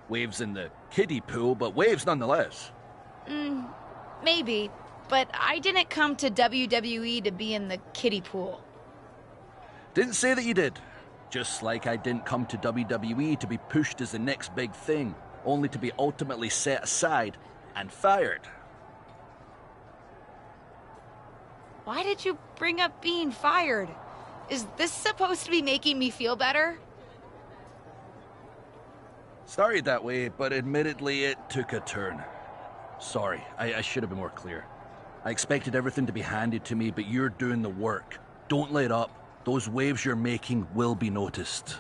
Waves in the kiddie pool, but waves nonetheless. Maybe, but I didn't come to WWE to be in the kiddie pool. Didn't say that you did. Just like I didn't come to WWE to be pushed as the next big thing, only to be ultimately set aside and fired. Why did you bring up being fired? Is this supposed to be making me feel better? Started that way, but admittedly it took a turn. Sorry, I should have been more clear. I expected everything to be handed to me, but you're doing the work. Don't let up. Those waves you're making will be noticed.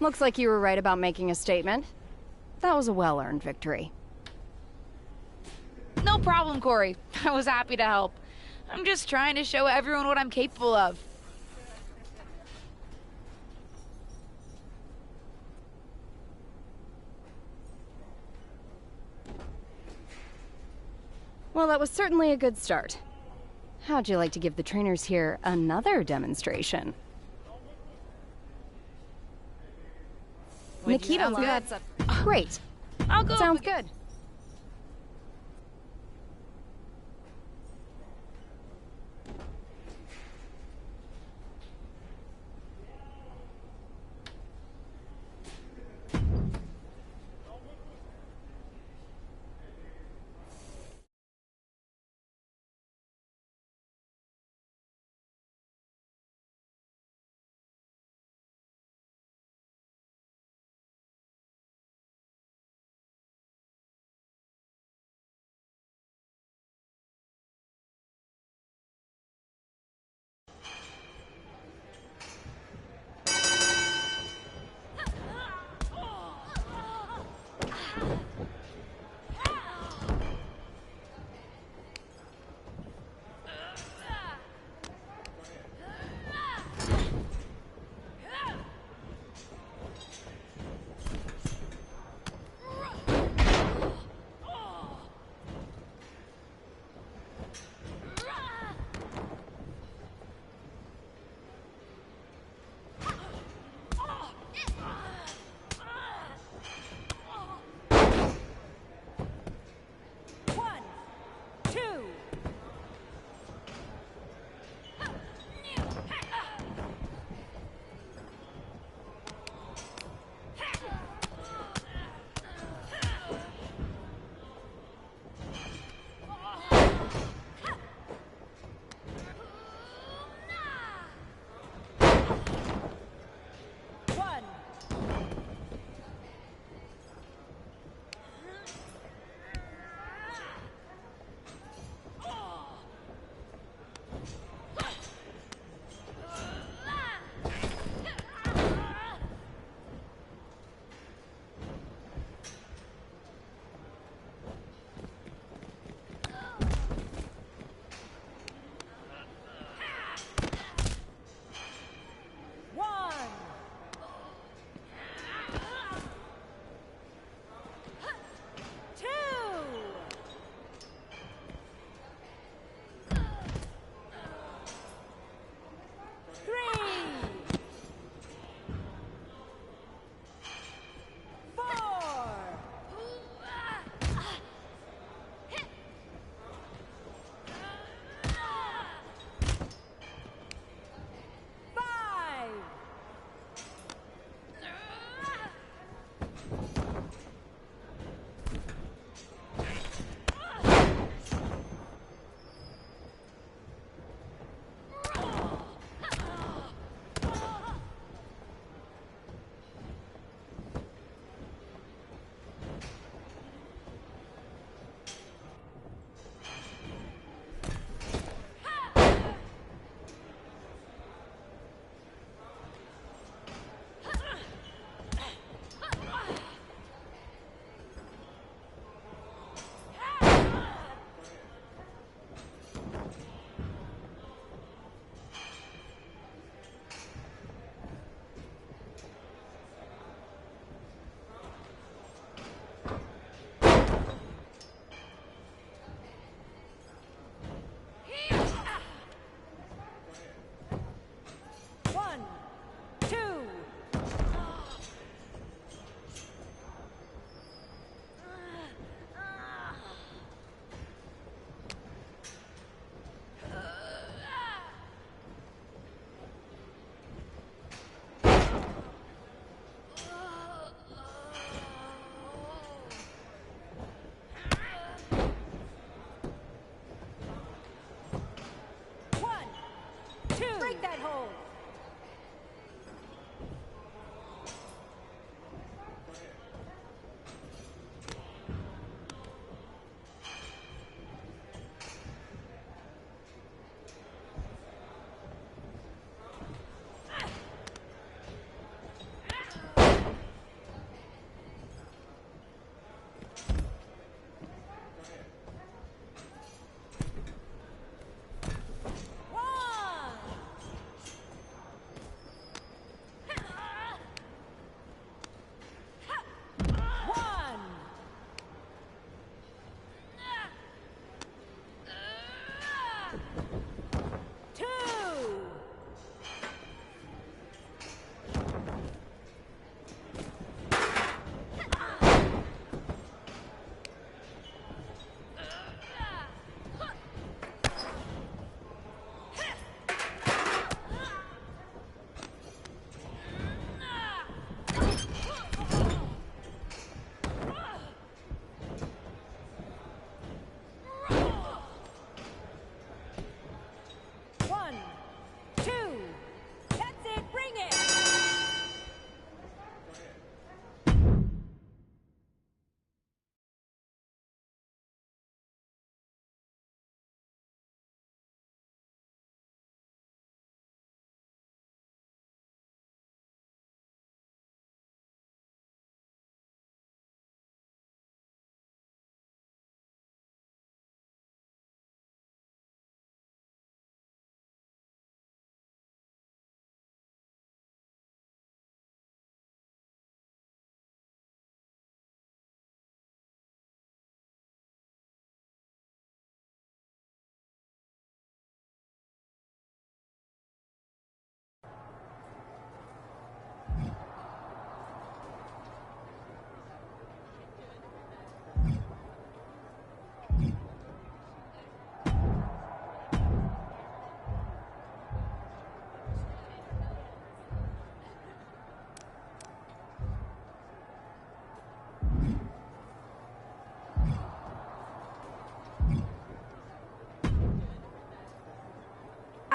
Looks like you were right about making a statement. That was a well-earned victory. No problem, Corey. I was happy to help. I'm just trying to show everyone what I'm capable of. Well, that was certainly a good start. How'd you like to give the trainers here another demonstration? Nikita, that's great. I'll go. Sounds good.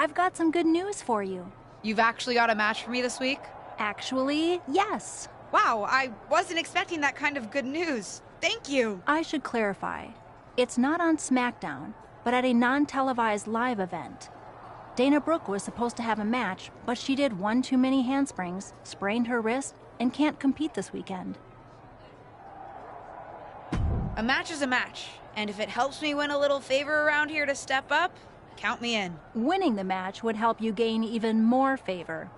I've got some good news for you. You've actually got a match for me this week? Actually, yes. Wow, I wasn't expecting that kind of good news. Thank you. I should clarify. It's not on SmackDown, but at a non-televised live event. Dana Brooke was supposed to have a match, but she did one too many handsprings, sprained her wrist, and can't compete this weekend. A match is a match, and if it helps me win a little favor around here to step up, count me in. Winning the match would help you gain even more favor.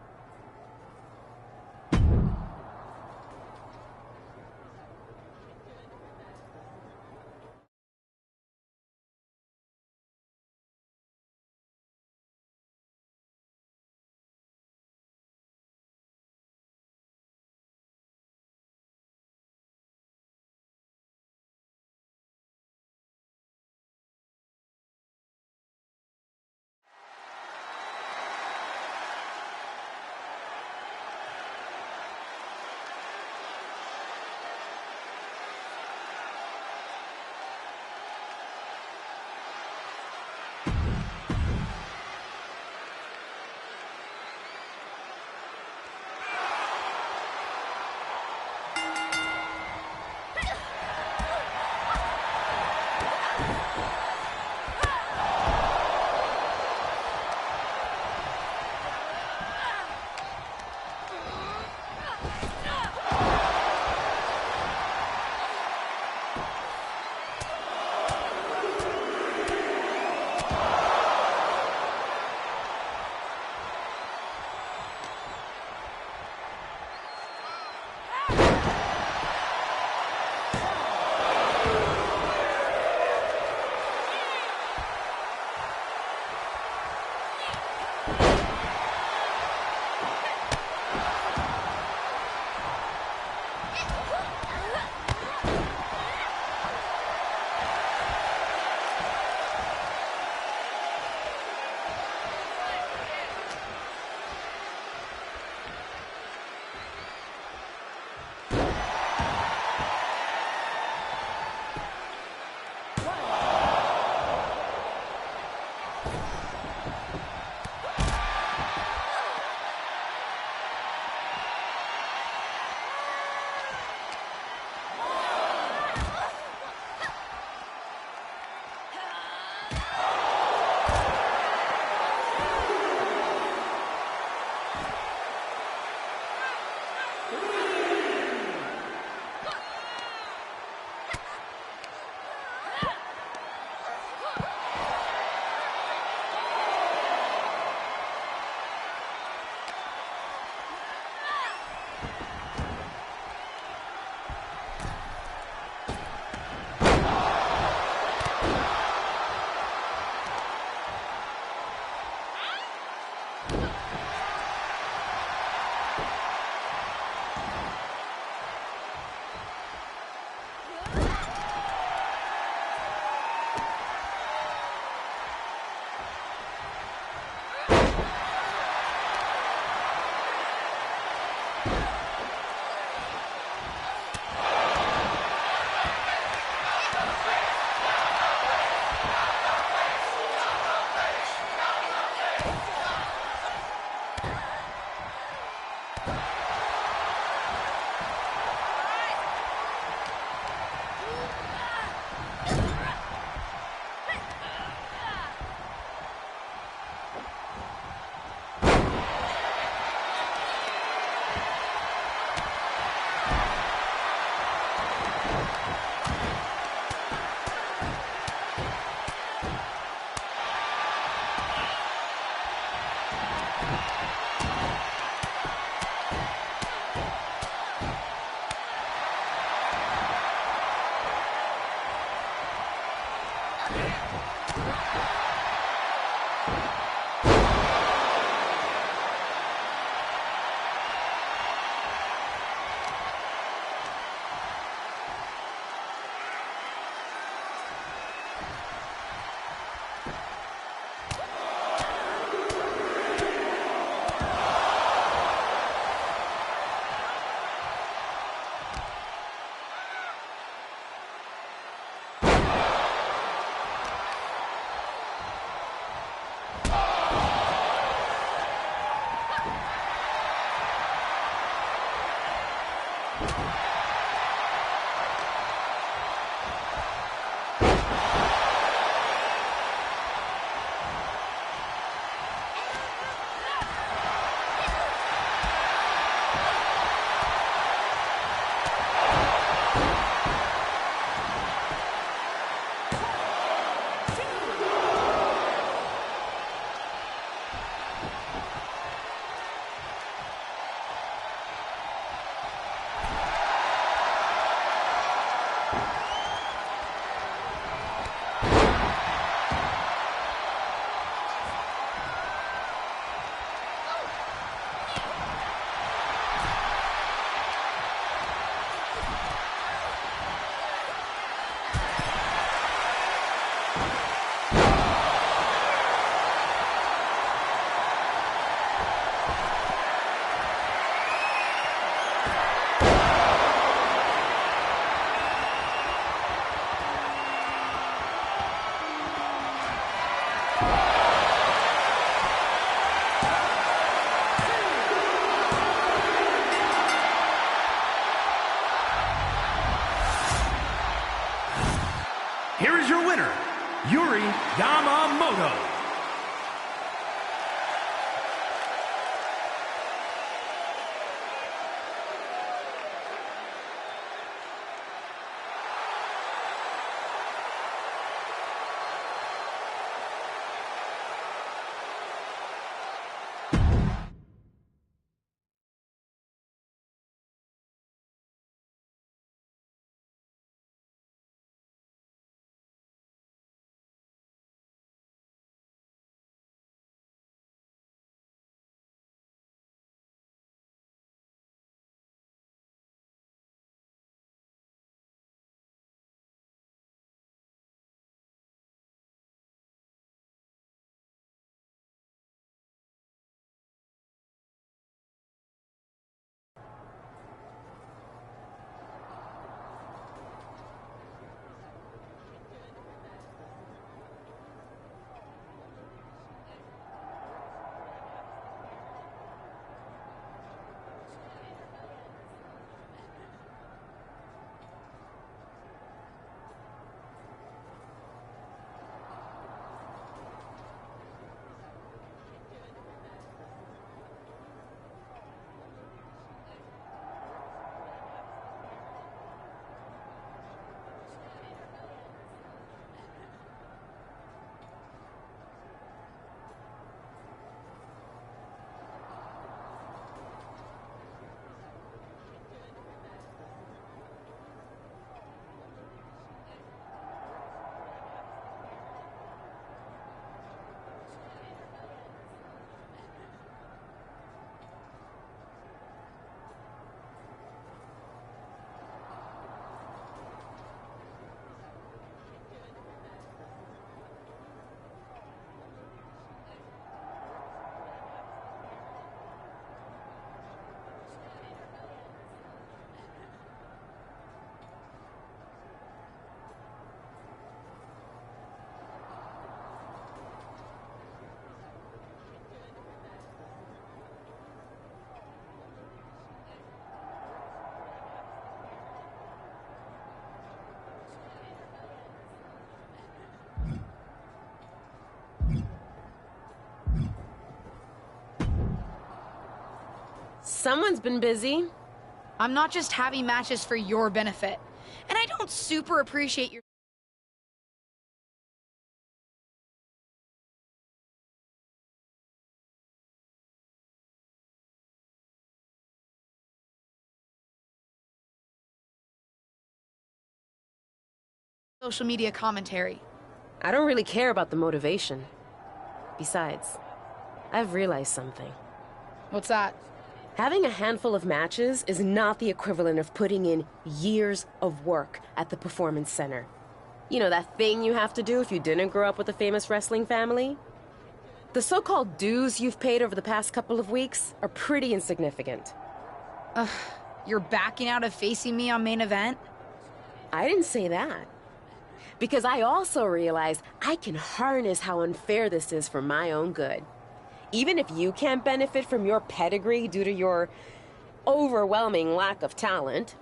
here is your winner, Yuri Yamamoto. Someone's been busy. I'm not just having matches for your benefit. And I don't super appreciate your... social media commentary. I don't really care about the motivation. Besides, I've realized something. What's that? Having a handful of matches is not the equivalent of putting in years of work at the Performance Center. You know, that thing you have to do if you didn't grow up with a famous wrestling family? The so-called dues you've paid over the past couple of weeks are pretty insignificant. You're backing out of facing me on main event? I didn't say that. Because I also realize I can harness how unfair this is for my own good. Even if you can't benefit from your pedigree due to your overwhelming lack of talent,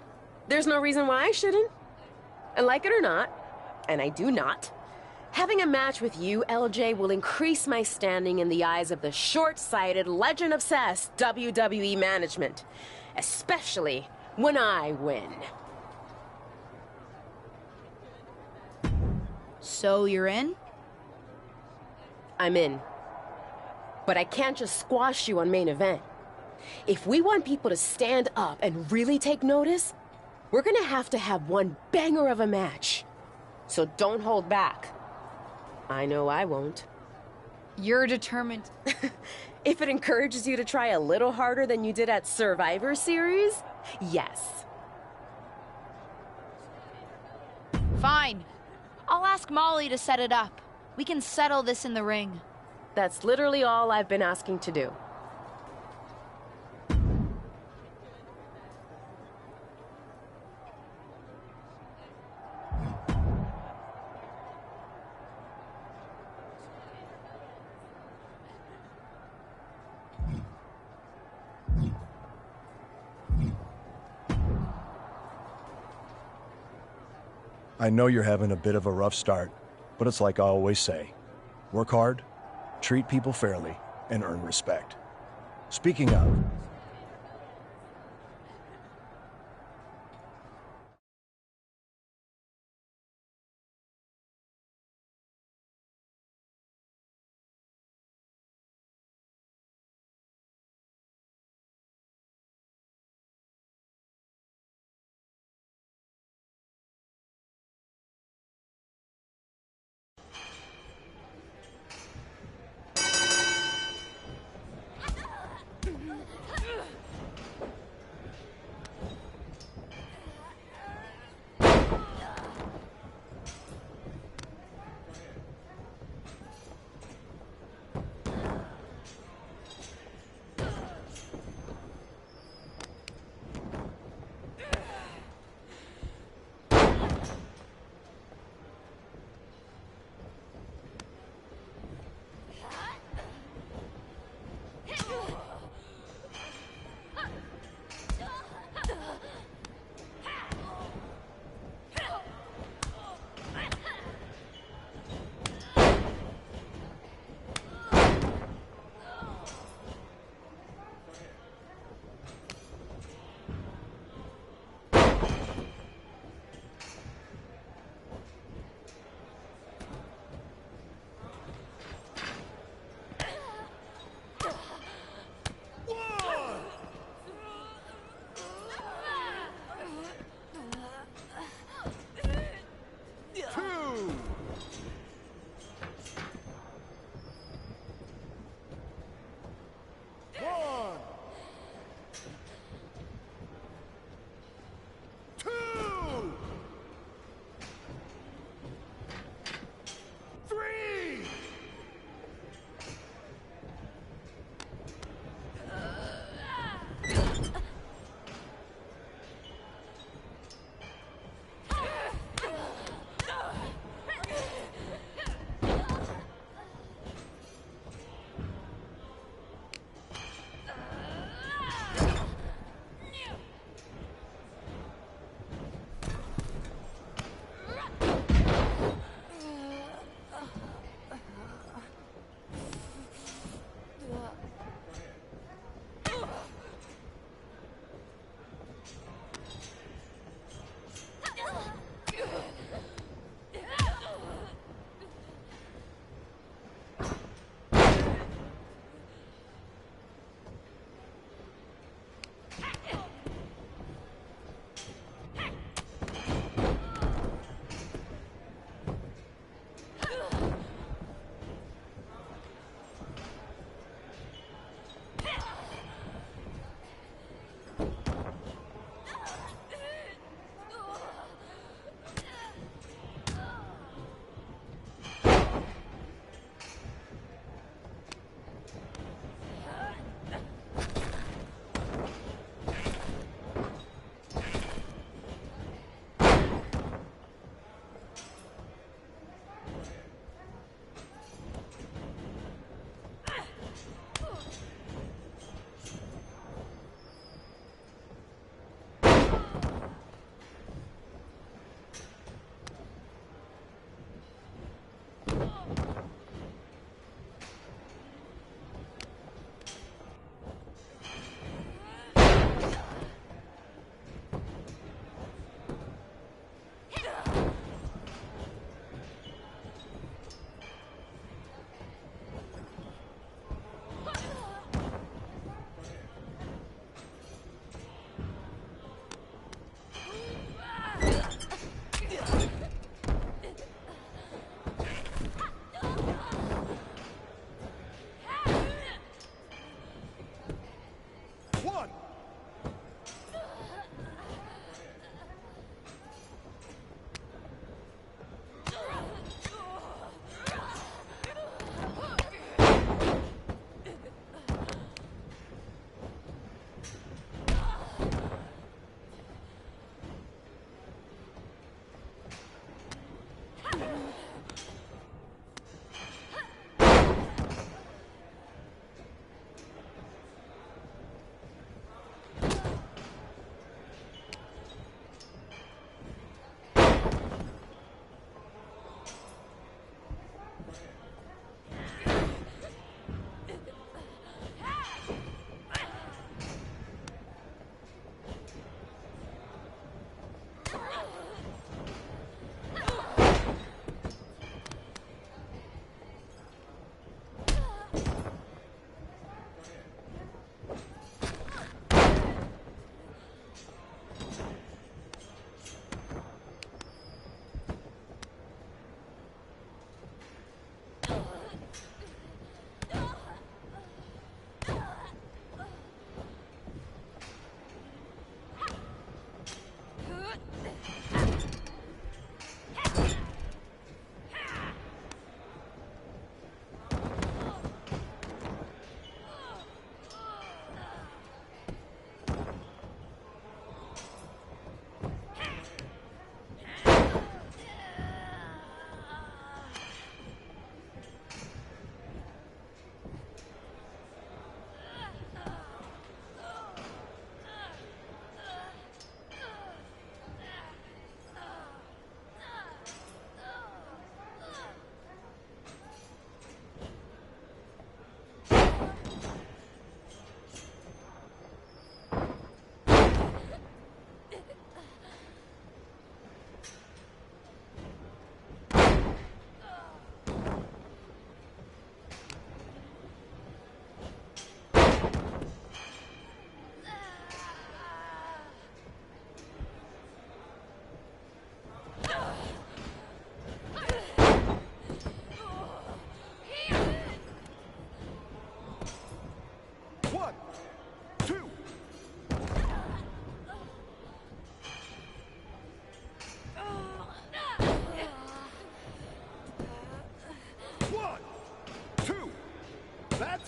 there's no reason why I shouldn't. And like it or not, and I do not, having a match with you, LJ, will increase my standing in the eyes of the short-sighted, legend-obsessed WWE management, especially when I win. So you're in? I'm in. But I can't just squash you on main event. If we want people to stand up and really take notice, we're gonna have to have one banger of a match. So don't hold back. I know I won't. You're determined. If it encourages you to try a little harder than you did at Survivor Series, yes. Fine. I'll ask Molly to set it up. We can settle this in the ring. That's literally all I've been asking to do. I know you're having a bit of a rough start, but it's like I always say, work hard, treat people fairly, and earn respect. Speaking of,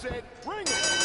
said, bring it!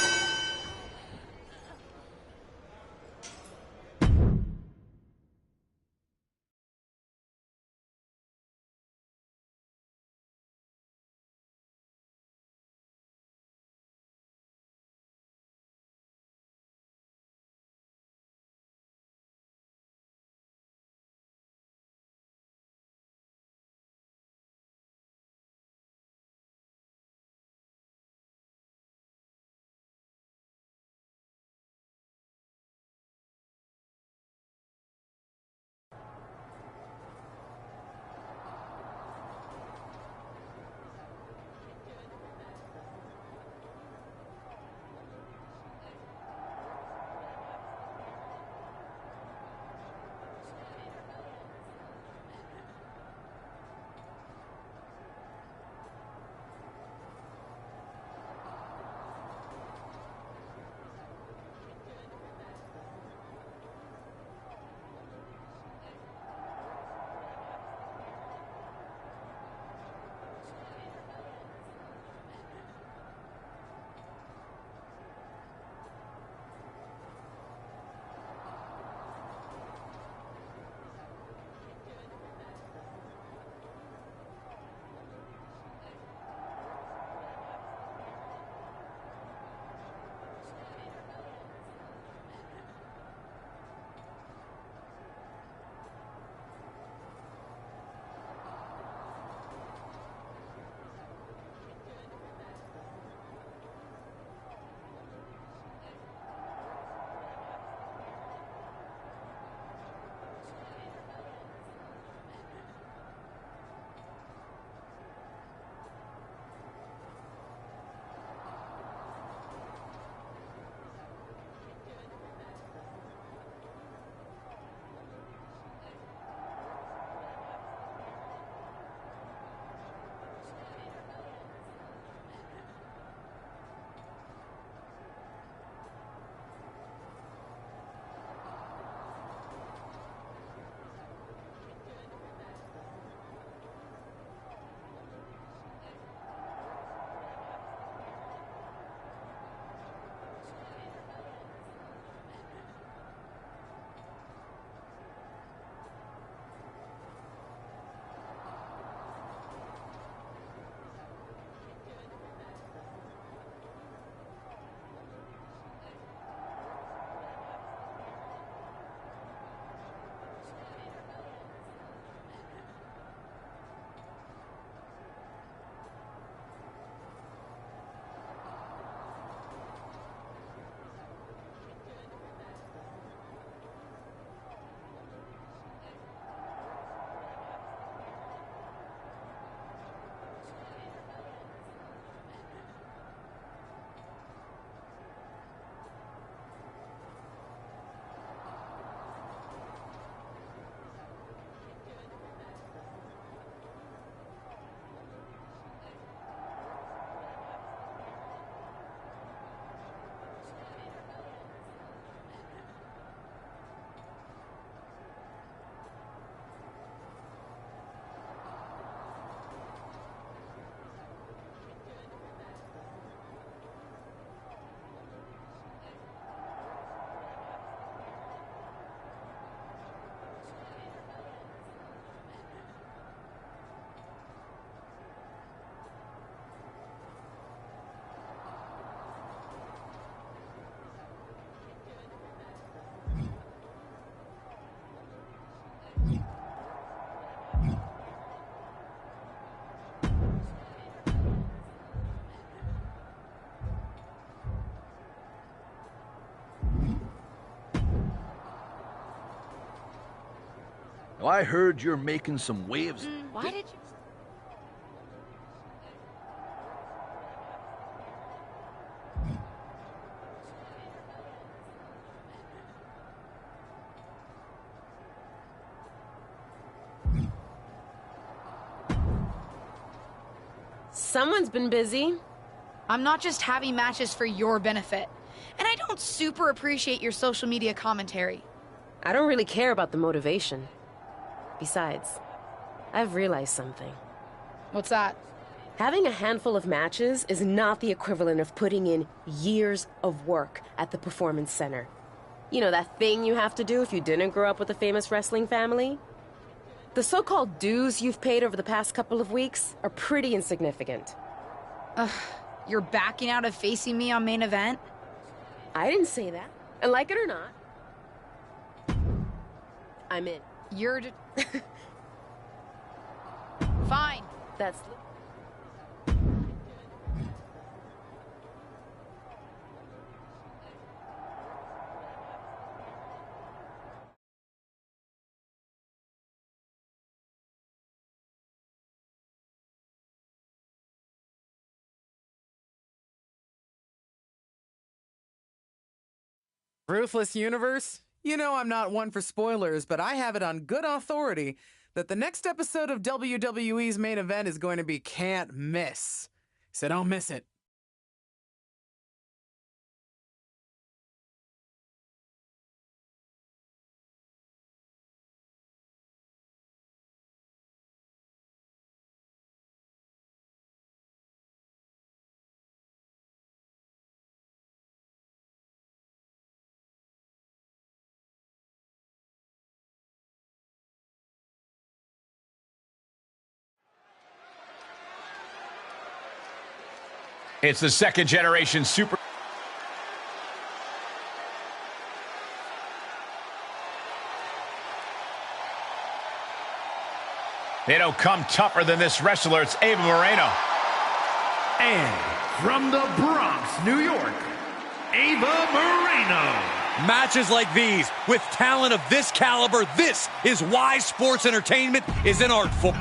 Now, I heard you're making some waves. Why did you... Someone's been busy. I'm not just having matches for your benefit. And I don't super appreciate your social media commentary. I don't really care about the motivation. Besides, I've realized something. What's that? Having a handful of matches is not the equivalent of putting in years of work at the Performance Center. You know, that thing you have to do if you didn't grow up with a famous wrestling family? The so-called dues you've paid over the past couple of weeks are pretty insignificant. You're backing out of facing me on main event? I didn't say that. And like it or not, I'm in. You're fine. That's... Ruthless Universe? You know I'm not one for spoilers, but I have it on good authority that the next episode of WWE's main event is going to be can't miss. So don't miss it. It's the second generation super. They don't come tougher than this wrestler. It's Ava Moreno. And from the Bronx, New York, Ava Moreno. Matches like these, with talent of this caliber, this is why sports entertainment is an art form.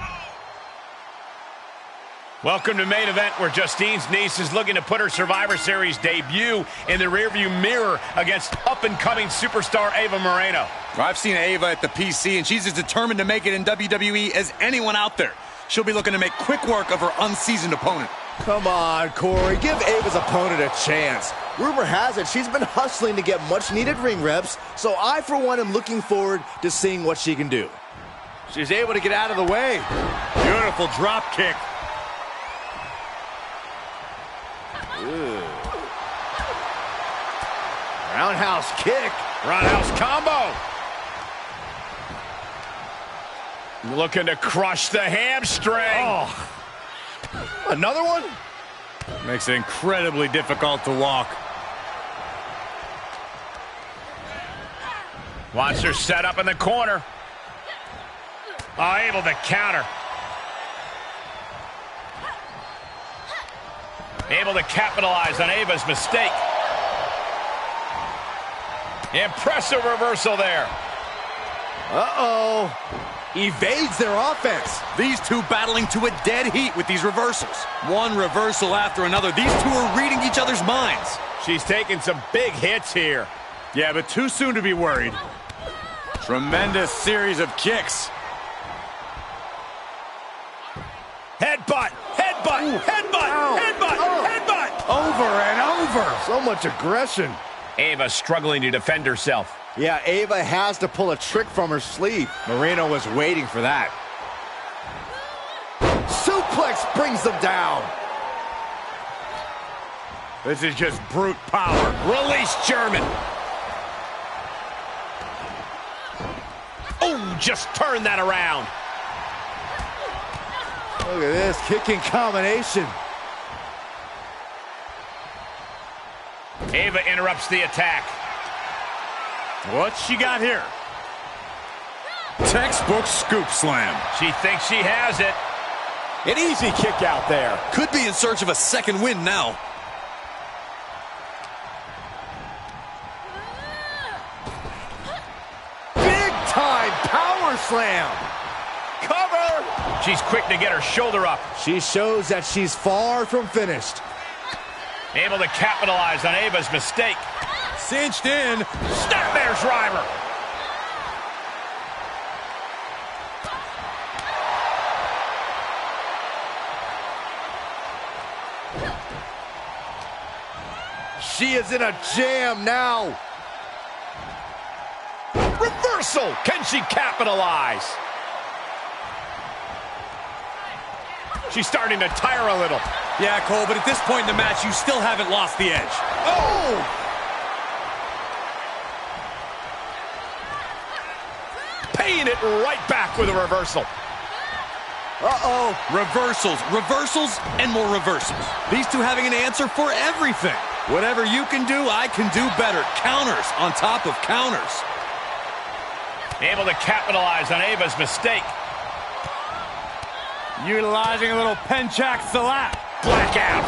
Welcome to main event, where Justine's niece is looking to put her Survivor Series debut in the rearview mirror against up-and-coming superstar Ava Moreno. I've seen Ava at the PC, and she's as determined to make it in WWE as anyone out there. She'll be looking to make quick work of her unseasoned opponent. Come on, Corey, give Ava's opponent a chance. Rumor has it she's been hustling to get much-needed ring reps, so I, for one, am looking forward to seeing what she can do. She's able to get out of the way. Beautiful drop kick. Ooh. Roundhouse kick. Roundhouse combo. Looking to crush the hamstring. Oh. Another one? Makes it incredibly difficult to walk. Wants her set up in the corner. Oh, able to counter. Able to capitalize on Ava's mistake. Impressive reversal there. Uh-oh. Evades their offense. These two battling to a dead heat with these reversals. One reversal after another. These two are reading each other's minds. She's taking some big hits here. Yeah, but too soon to be worried. Tremendous series of kicks. Headbutt, headbutt, Ooh. headbutt, Ow. headbutt, Oh. headbutt. Over and over. So much aggression. Ava struggling to defend herself. Yeah, Ava has to pull a trick from her sleeve. Moreno was waiting for that. Suplex brings them down. This is just brute power. Release German. Oh, just turn that around. Look at this kicking combination. Ava interrupts the attack. What's she got here? Textbook scoop slam. She thinks she has it. An easy kick out there. Could be in search of a second win now. Big time power slam. Cover. She's quick to get her shoulder up. She shows that she's far from finished. Able to capitalize on Ava's mistake. Cinched in. Snapmare driver. She is in a jam now. Reversal. Can she capitalize? She's starting to tire a little. Yeah, Cole, but at this point in the match, you still haven't lost the edge. Oh! Paying it right back with a reversal. Uh-oh. Reversals, and more reversals. These two having an answer for everything. Whatever you can do, I can do better. Counters on top of counters. Able to capitalize on Ava's mistake. Utilizing a little penchak salap. Blackout.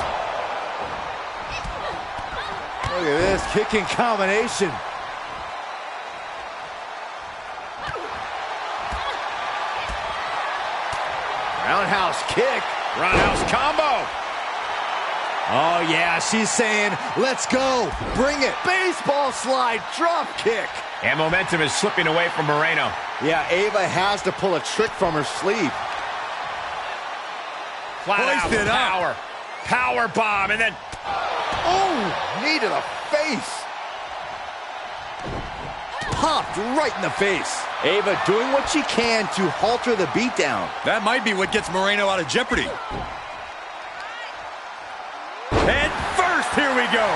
Look at this kicking combination. Roundhouse kick. Roundhouse combo. Oh, yeah, she's saying, let's go. Bring it. Baseball slide drop kick. And momentum is slipping away from Moreno. Yeah, Ava has to pull a trick from her sleeve. Flat out power. Power bomb, and then... Oh, knee to the face. Popped right in the face. Ava doing what she can to halter the beatdown. That might be what gets Moreno out of jeopardy. Head first, here we go.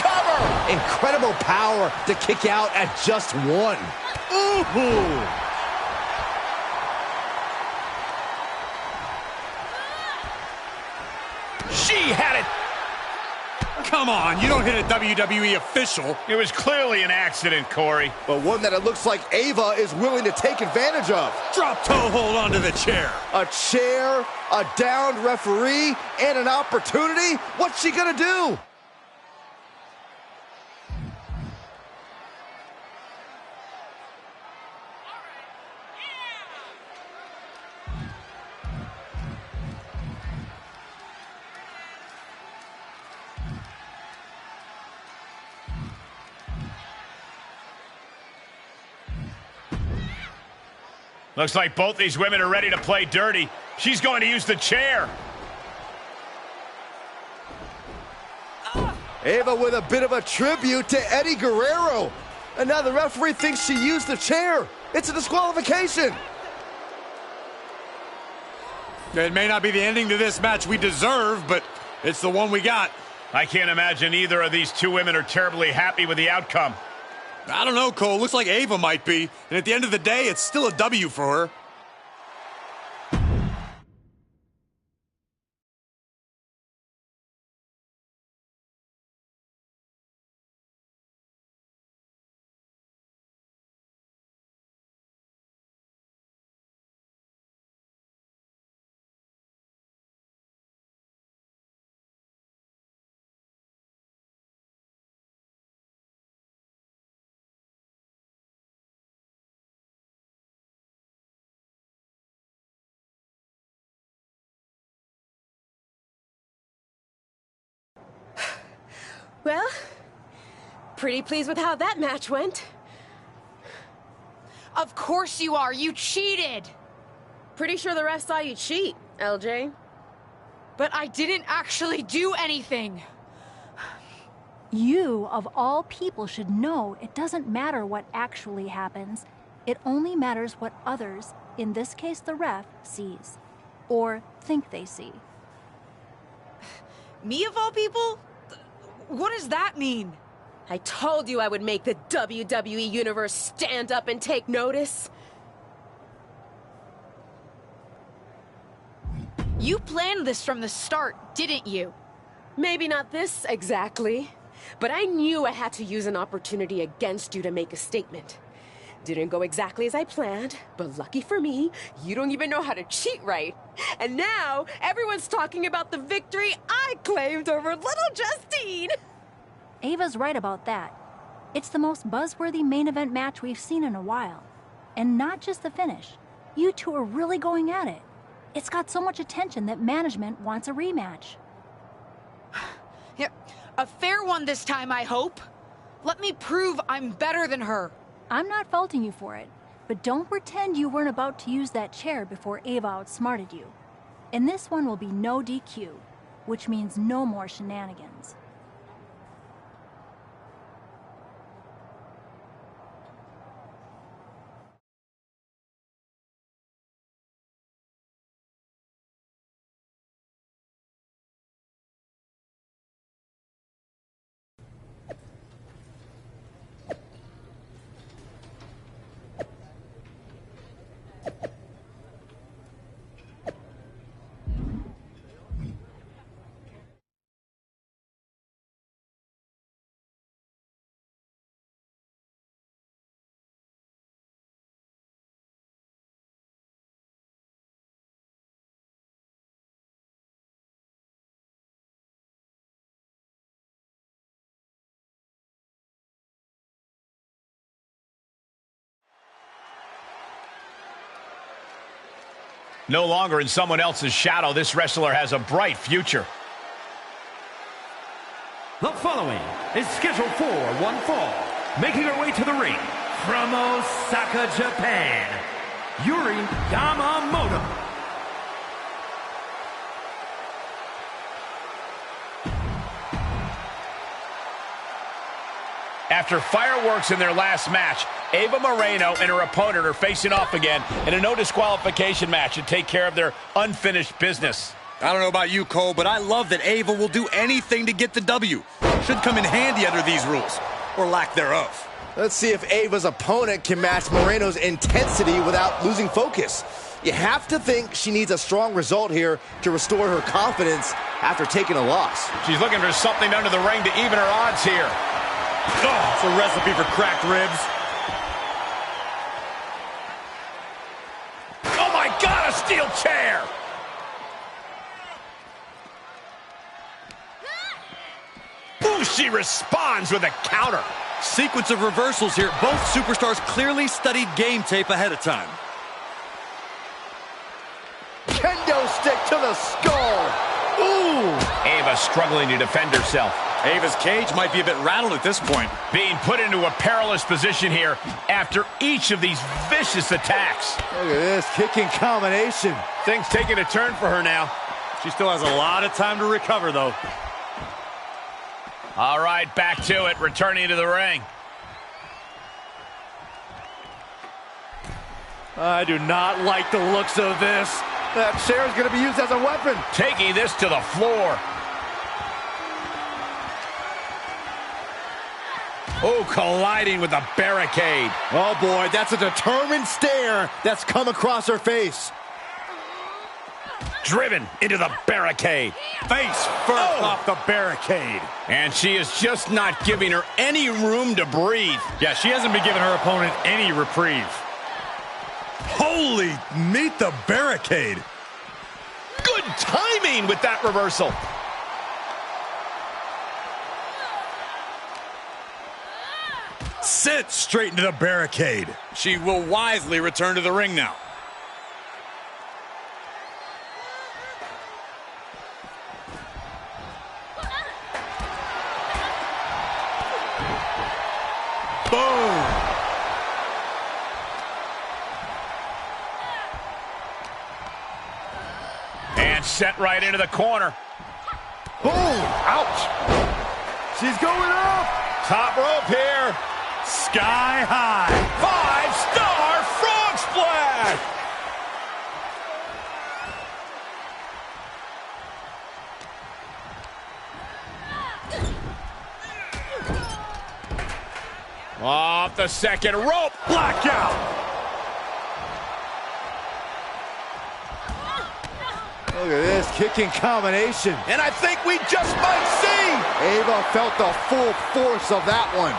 Cover! Incredible power to kick out at just one. Ooh! She had it. Come on, you don't hit a WWE official. It was clearly an accident, Corey. But one that it looks like Ava is willing to take advantage of. Drop toe hold onto the chair. A chair, a downed referee, and an opportunity? What's she gonna do? Looks like both these women are ready to play dirty. She's going to use the chair. Ava with a bit of a tribute to Eddie Guerrero. And now the referee thinks she used the chair. It's a disqualification. It may not be the ending to this match we deserve, but it's the one we got. I can't imagine either of these two women are terribly happy with the outcome. I don't know, Cole. Looks like Ava might be. And at the end of the day, it's still a W for her. Well, pretty pleased with how that match went. Of course you are. You cheated. Pretty sure the ref saw you cheat, LJ. But I didn't actually do anything. You, of all people, should know it doesn't matter what actually happens. It only matters what others, in this case the ref, sees. Or think they see. Me, of all people? What does that mean? I told you I would make the WWE Universe stand up and take notice. You planned this from the start, didn't you? Maybe not this exactly, but I knew I had to use an opportunity against you to make a statement. Didn't go exactly as I planned, but lucky for me, you don't even know how to cheat right. And now, everyone's talking about the victory I claimed over little Justine. Ava's right about that. It's the most buzzworthy main event match we've seen in a while. And not just the finish. You two are really going at it. It's got so much attention that management wants a rematch. Yeah, a fair one this time, I hope. Let me prove I'm better than her. I'm not faulting you for it, but don't pretend you weren't about to use that chair before Ava outsmarted you. And this one will be no DQ, which means no more shenanigans. No longer in someone else's shadow, this wrestler has a bright future. The following is scheduled for one fall. Making her way to the ring from Osaka, Japan, Yuri Yamamoto. After fireworks in their last match, Ava Moreno and her opponent are facing off again in a no disqualification match to take care of their unfinished business. I don't know about you, Cole, but I love that Ava will do anything to get the W. Should come in handy under these rules, or lack thereof. Let's see if Ava's opponent can match Moreno's intensity without losing focus. You have to think she needs a strong result here to restore her confidence after taking a loss. She's looking for something under the ring to even her odds here. Oh, it's a recipe for cracked ribs. Oh my God, a steel chair! Ooh, she responds with a counter. Sequence of reversals here. Both superstars clearly studied game tape ahead of time. Kendo stick to the skull. Ooh! Ava struggling to defend herself. Ava's cage might be a bit rattled at this point. Being put into a perilous position here after each of these vicious attacks. Look at this kicking combination. Things taking a turn for her now. She still has a lot of time to recover, though. All right, back to it, returning to the ring. I do not like the looks of this. That chair is going to be used as a weapon. Taking this to the floor. Oh, colliding with the barricade. Oh, boy, that's a determined stare that's come across her face. Driven into the barricade. Face first off the barricade. And she is just not giving her any room to breathe. Yeah, she hasn't been giving her opponent any reprieve. Holy, meet the barricade. Good timing with that reversal. Sit straight into the barricade. She will wisely return to the ring now. Boom! And set right into the corner. Boom! Ouch! She's going up! Top rope here. Sky high. 5-star frog splash! Off the second rope. Blackout. Look at this kicking combination. And I think we just might see. Ava felt the full force of that one.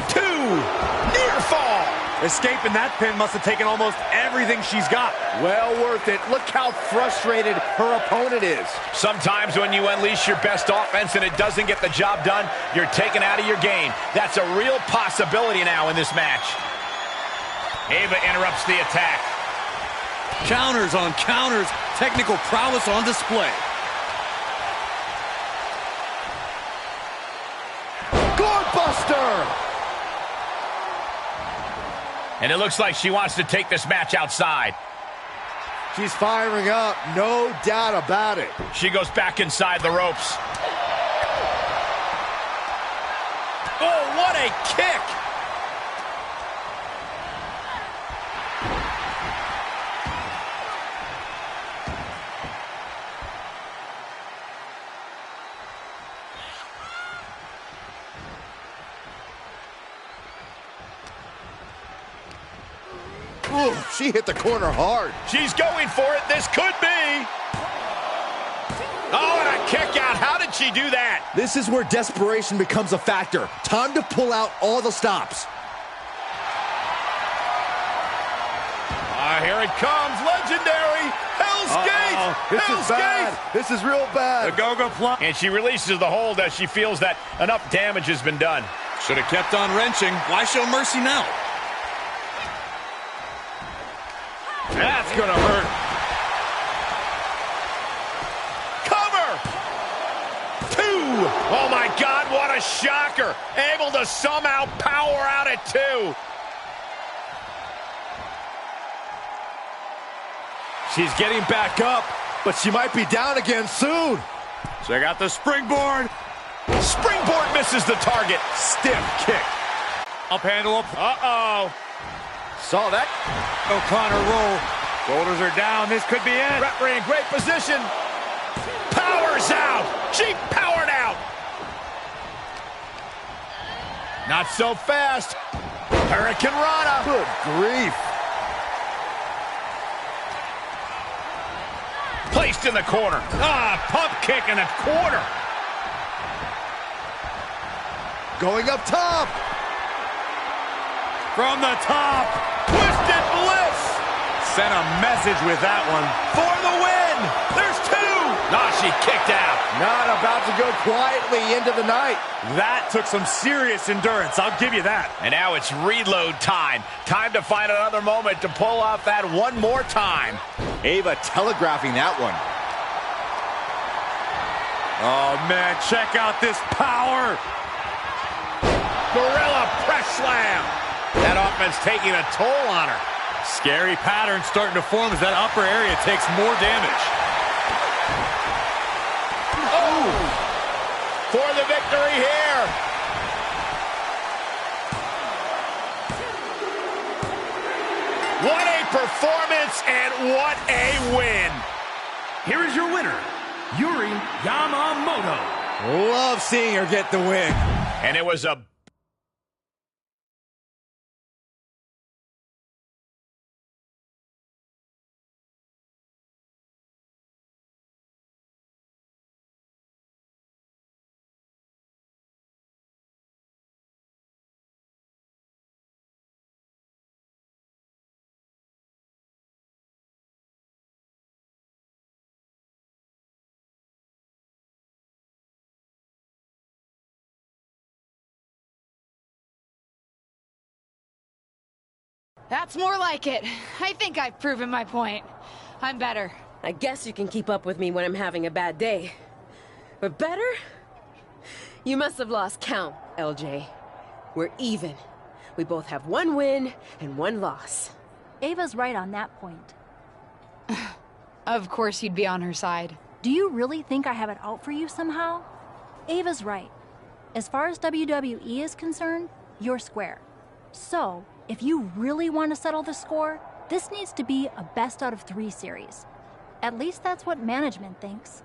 2 near fall. Escaping that pin must have taken almost everything she's got. Well worth it. Look how frustrated her opponent is. Sometimes when you unleash your best offense and it doesn't get the job done, you're taken out of your game. That's a real possibility now in this match. Ava interrupts the attack. Counters on counters. Technical prowess on display. Gourbuster! And it looks like she wants to take this match outside. She's firing up, no doubt about it. She goes back inside the ropes. Oh, what a kick! Ooh, she hit the corner hard. She's going for it. This could be. Oh, and a kick out. How did she do that? This is where desperation becomes a factor. Time to pull out all the stops. Here it comes. Legendary. Hell's Gate. This Hell's is bad. Gate. This is real bad. The go-go plot. And she releases the hold as she feels that enough damage has been done. Should have kept on wrenching. Why show mercy now? That's gonna hurt. Oh my God, what a shocker. Able to somehow power out at 2. She's getting back up, but she might be down again soon. Check out the springboard. Springboard misses the target. Stiff kick. Up handle up. Uh-oh. Saw that. O'Connor roll. Shoulders are down. This could be it. Referee in great position. Powers out. She powered out. Not so fast. Hurricane Rana. Good grief. Placed in the corner. Pump kick in the corner. Going up top. From the top. Twisted Bliss. Sent a message with that one. For the win. There's 2. She kicked out. Not about to go quietly into the night. That took some serious endurance. I'll give you that. And now it's reload time. Time to find another moment to pull off that one more time. Ava telegraphing that one. Oh, man, check out this power. Gorilla press slam. That offense taking a toll on her. Scary pattern starting to form as that upper area takes more damage. Oh! For the victory here. What a performance and what a win. Here is your winner, Yuri Yamamoto. Love seeing her get the win. And it was a That's more like it. I think I've proven my point. I'm better. I guess you can keep up with me when I'm having a bad day. But better? You must have lost count, LJ. We're even. We both have 1 win and 1 loss. Ava's right on that point. Of course you'd be on her side. Do you really think I have it out for you somehow? Ava's right. As far as WWE is concerned, you're square. So, if you really want to settle the score, this needs to be a best out of 3 series. At least that's what management thinks.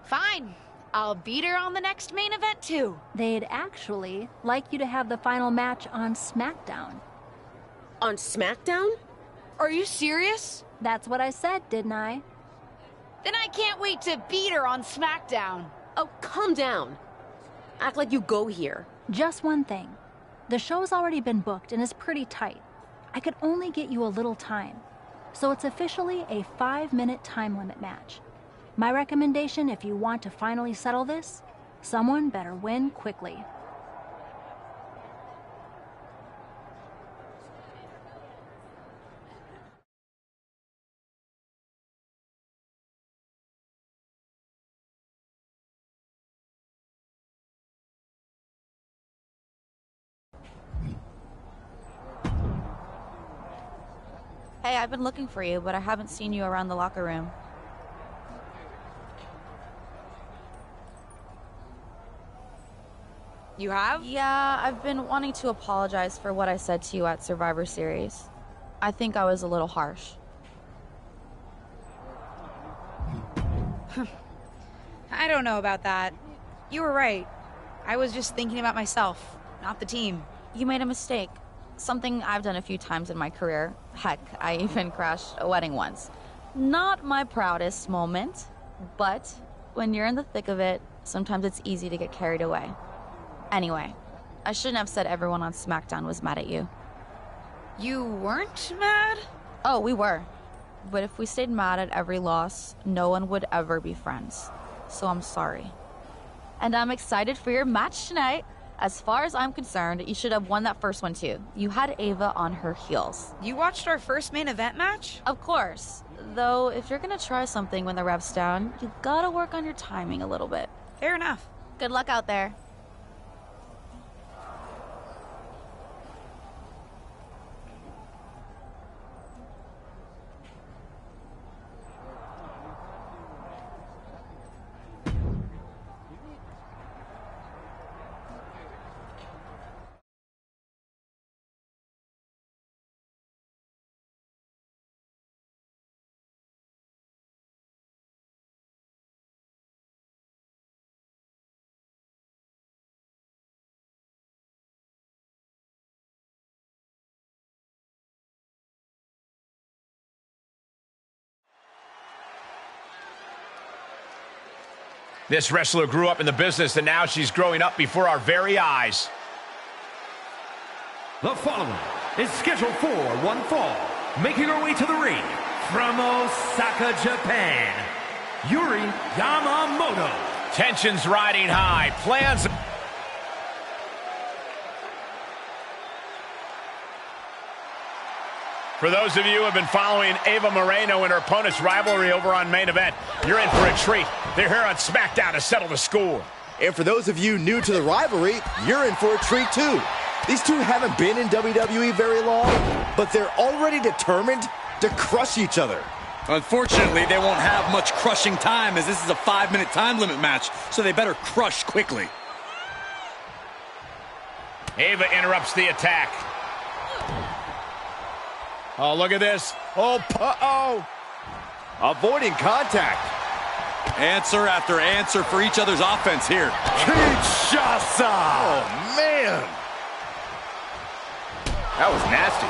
Fine. I'll beat her on the next main event too. They'd actually like you to have the final match on SmackDown. On SmackDown? Are you serious? That's what I said, didn't I? Then I can't wait to beat her on SmackDown. Oh, calm down. Act like you go here. Just one thing. The show's already been booked and is pretty tight. I could only get you a little time. So it's officially a 5-minute time limit match. My recommendation, if you want to finally settle this, someone better win quickly. Hey, I've been looking for you, but I haven't seen you around the locker room. You have? Yeah, I've been wanting to apologize for what I said to you at Survivor Series. I think I was a little harsh. I don't know about that. You were right. I was just thinking about myself, not the team. You made a mistake. Something I've done a few times in my career. Heck, I even crashed a wedding once. Not my proudest moment, but when you're in the thick of it, sometimes it's easy to get carried away. Anyway, I shouldn't have said everyone on SmackDown was mad at you. You weren't mad? Oh, we were. But if we stayed mad at every loss, no one would ever be friends. So I'm sorry. And I'm excited for your match tonight. As far as I'm concerned, you should have won that first one too. You had Ava on her heels. You watched our first main event match? Of course. Though, if you're gonna try something when the rev's down, you gotta work on your timing a little bit. Fair enough. Good luck out there. This wrestler grew up in the business, and now she's growing up before our very eyes. The following is scheduled for one fall, making her way to the ring from Osaka, Japan, Yuri Yamamoto. Tensions riding high. Plans. For those of you who have been following Ava Moreno and her opponent's rivalry over on Main Event, you're in for a treat. They're here on SmackDown to settle the score. And for those of you new to the rivalry, you're in for a treat too. These two haven't been in WWE very long, but they're already determined to crush each other. Unfortunately, they won't have much crushing time as this is a 5-minute time limit match, so they better crush quickly. Ava interrupts the attack. Oh, look at this. Oh, uh-oh. Avoiding contact. Answer after answer for each other's offense here. Kinshasa! Oh, man. That was nasty.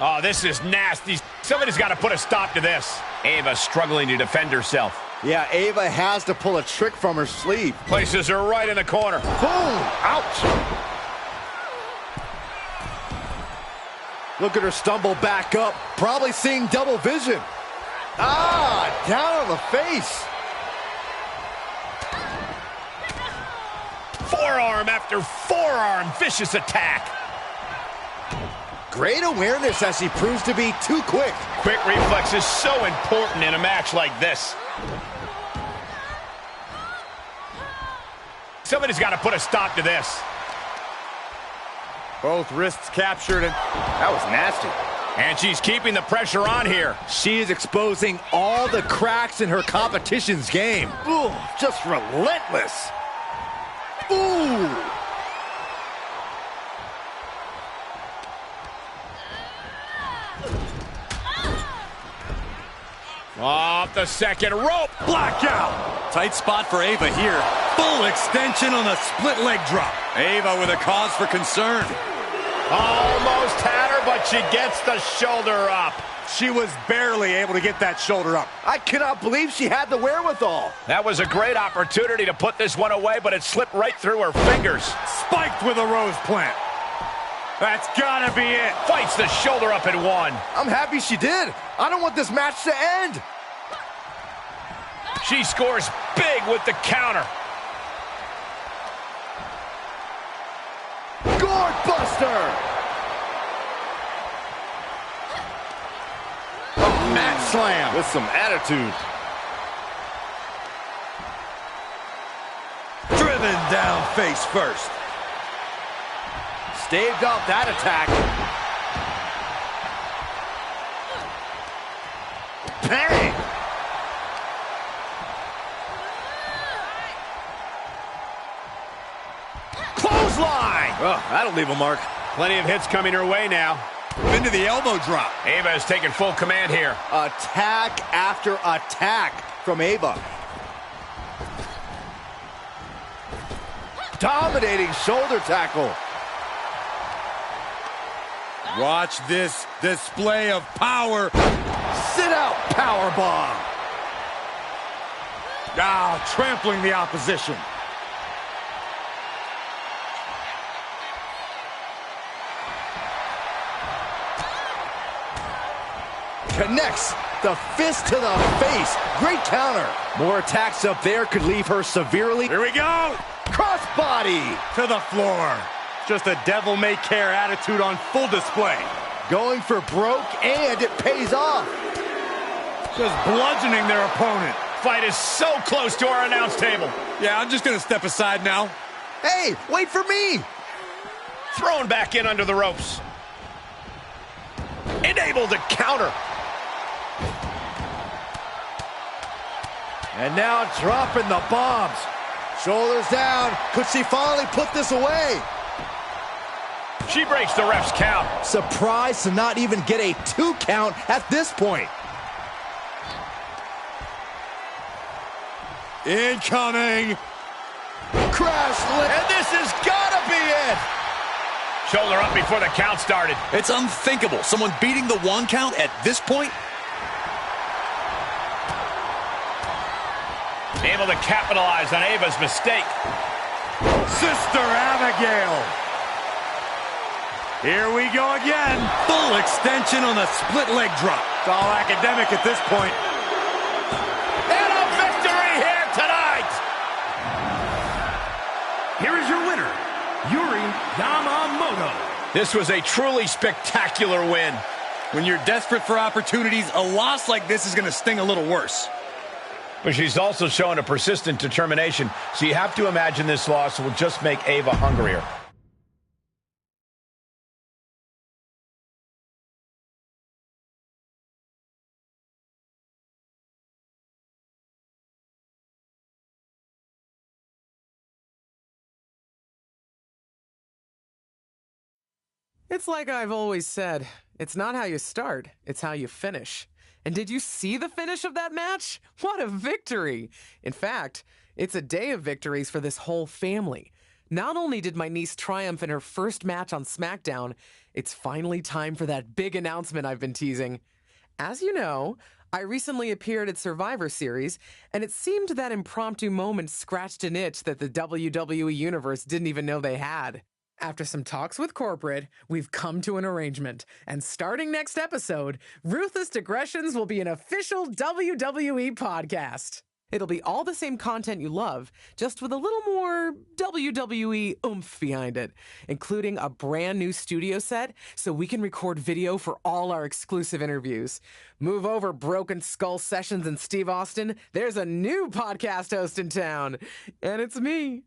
Oh, this is nasty. Somebody's got to put a stop to this. Ava struggling to defend herself. Yeah, Ava has to pull a trick from her sleeve. Places her right in the corner. Boom! Ouch! Look at her stumble back up, probably seeing double vision. Ah, down on the face. Forearm after forearm, vicious attack. Great awareness as she proves to be too quick. Quick reflex is so important in a match like this. Somebody's got to put a stop to this. Both wrists captured, and that was nasty. And she's keeping the pressure on here. She is exposing all the cracks in her competition's game. Ooh, just relentless. Ooh. Off the second rope. Blackout. Tight spot for Ava here. Full extension on a split leg drop. Ava with a cause for concern. Almost had her, but she gets the shoulder up. She was barely able to get that shoulder up. I cannot believe she had the wherewithal. That was a great opportunity to put this one away, but it slipped right through her fingers. Spiked with a rose plant. That's gotta be it. Fights the shoulder up and one. I'm happy she did. I don't want this match to end. She scores big with the counter. Gourd Buster. A mat slam with some attitude. Driven down face first. Staved off that attack. Bang! Clothesline! Oh, that'll leave a mark. Plenty of hits coming her way now. Into the elbow drop. Ava is taking full command here. Attack after attack from Ava. Dominating shoulder tackle. Watch this display of power. Sit out power bomb. Now trampling the opposition. Connects the fist to the face. Great counter. More attacks up there could leave her severely. Here we go. Crossbody To the floor. Just a devil-may-care attitude on full display. going for broke, and it pays off. Just bludgeoning their opponent. Fight is so close to our announce table. Yeah, I'm just gonna step aside now. Hey, wait for me! Thrown back in under the ropes. And able to counter. And now dropping the bombs. Shoulders down. Could she finally put this away? She breaks the ref's count. Surprised to not even get a 2 count at this point. Incoming. Crash lift. And this has gotta be it. Shoulder up before the count started. It's unthinkable. Someone beating the 1 count at this point. Able to capitalize on Ava's mistake. Sister Abigail. Here we go again. Full extension on a split leg drop. It's all academic at this point. And a victory here tonight. Here is your winner, Yuri Yamamoto. This was a truly spectacular win. When you're desperate for opportunities, a loss like this is going to sting a little worse. But she's also shown a persistent determination, so you have to imagine this loss will just make Ava hungrier. It's like I've always said, it's not how you start, it's how you finish. And did you see the finish of that match? What a victory! In fact, it's a day of victories for this whole family. Not only did my niece triumph in her first match on SmackDown, it's finally time for that big announcement I've been teasing. As you know, I recently appeared at Survivor Series, and it seemed that impromptu moment scratched an itch that the WWE Universe didn't even know they had. After some talks with corporate, we've come to an arrangement, and starting next episode, Ruthless Digressions will be an official WWE podcast. It'll be all the same content you love, just with a little more WWE oomph behind it, including a brand new studio set so we can record video for all our exclusive interviews. Move over, Broken Skull Sessions and Steve Austin. There's a new podcast host in town, and it's me.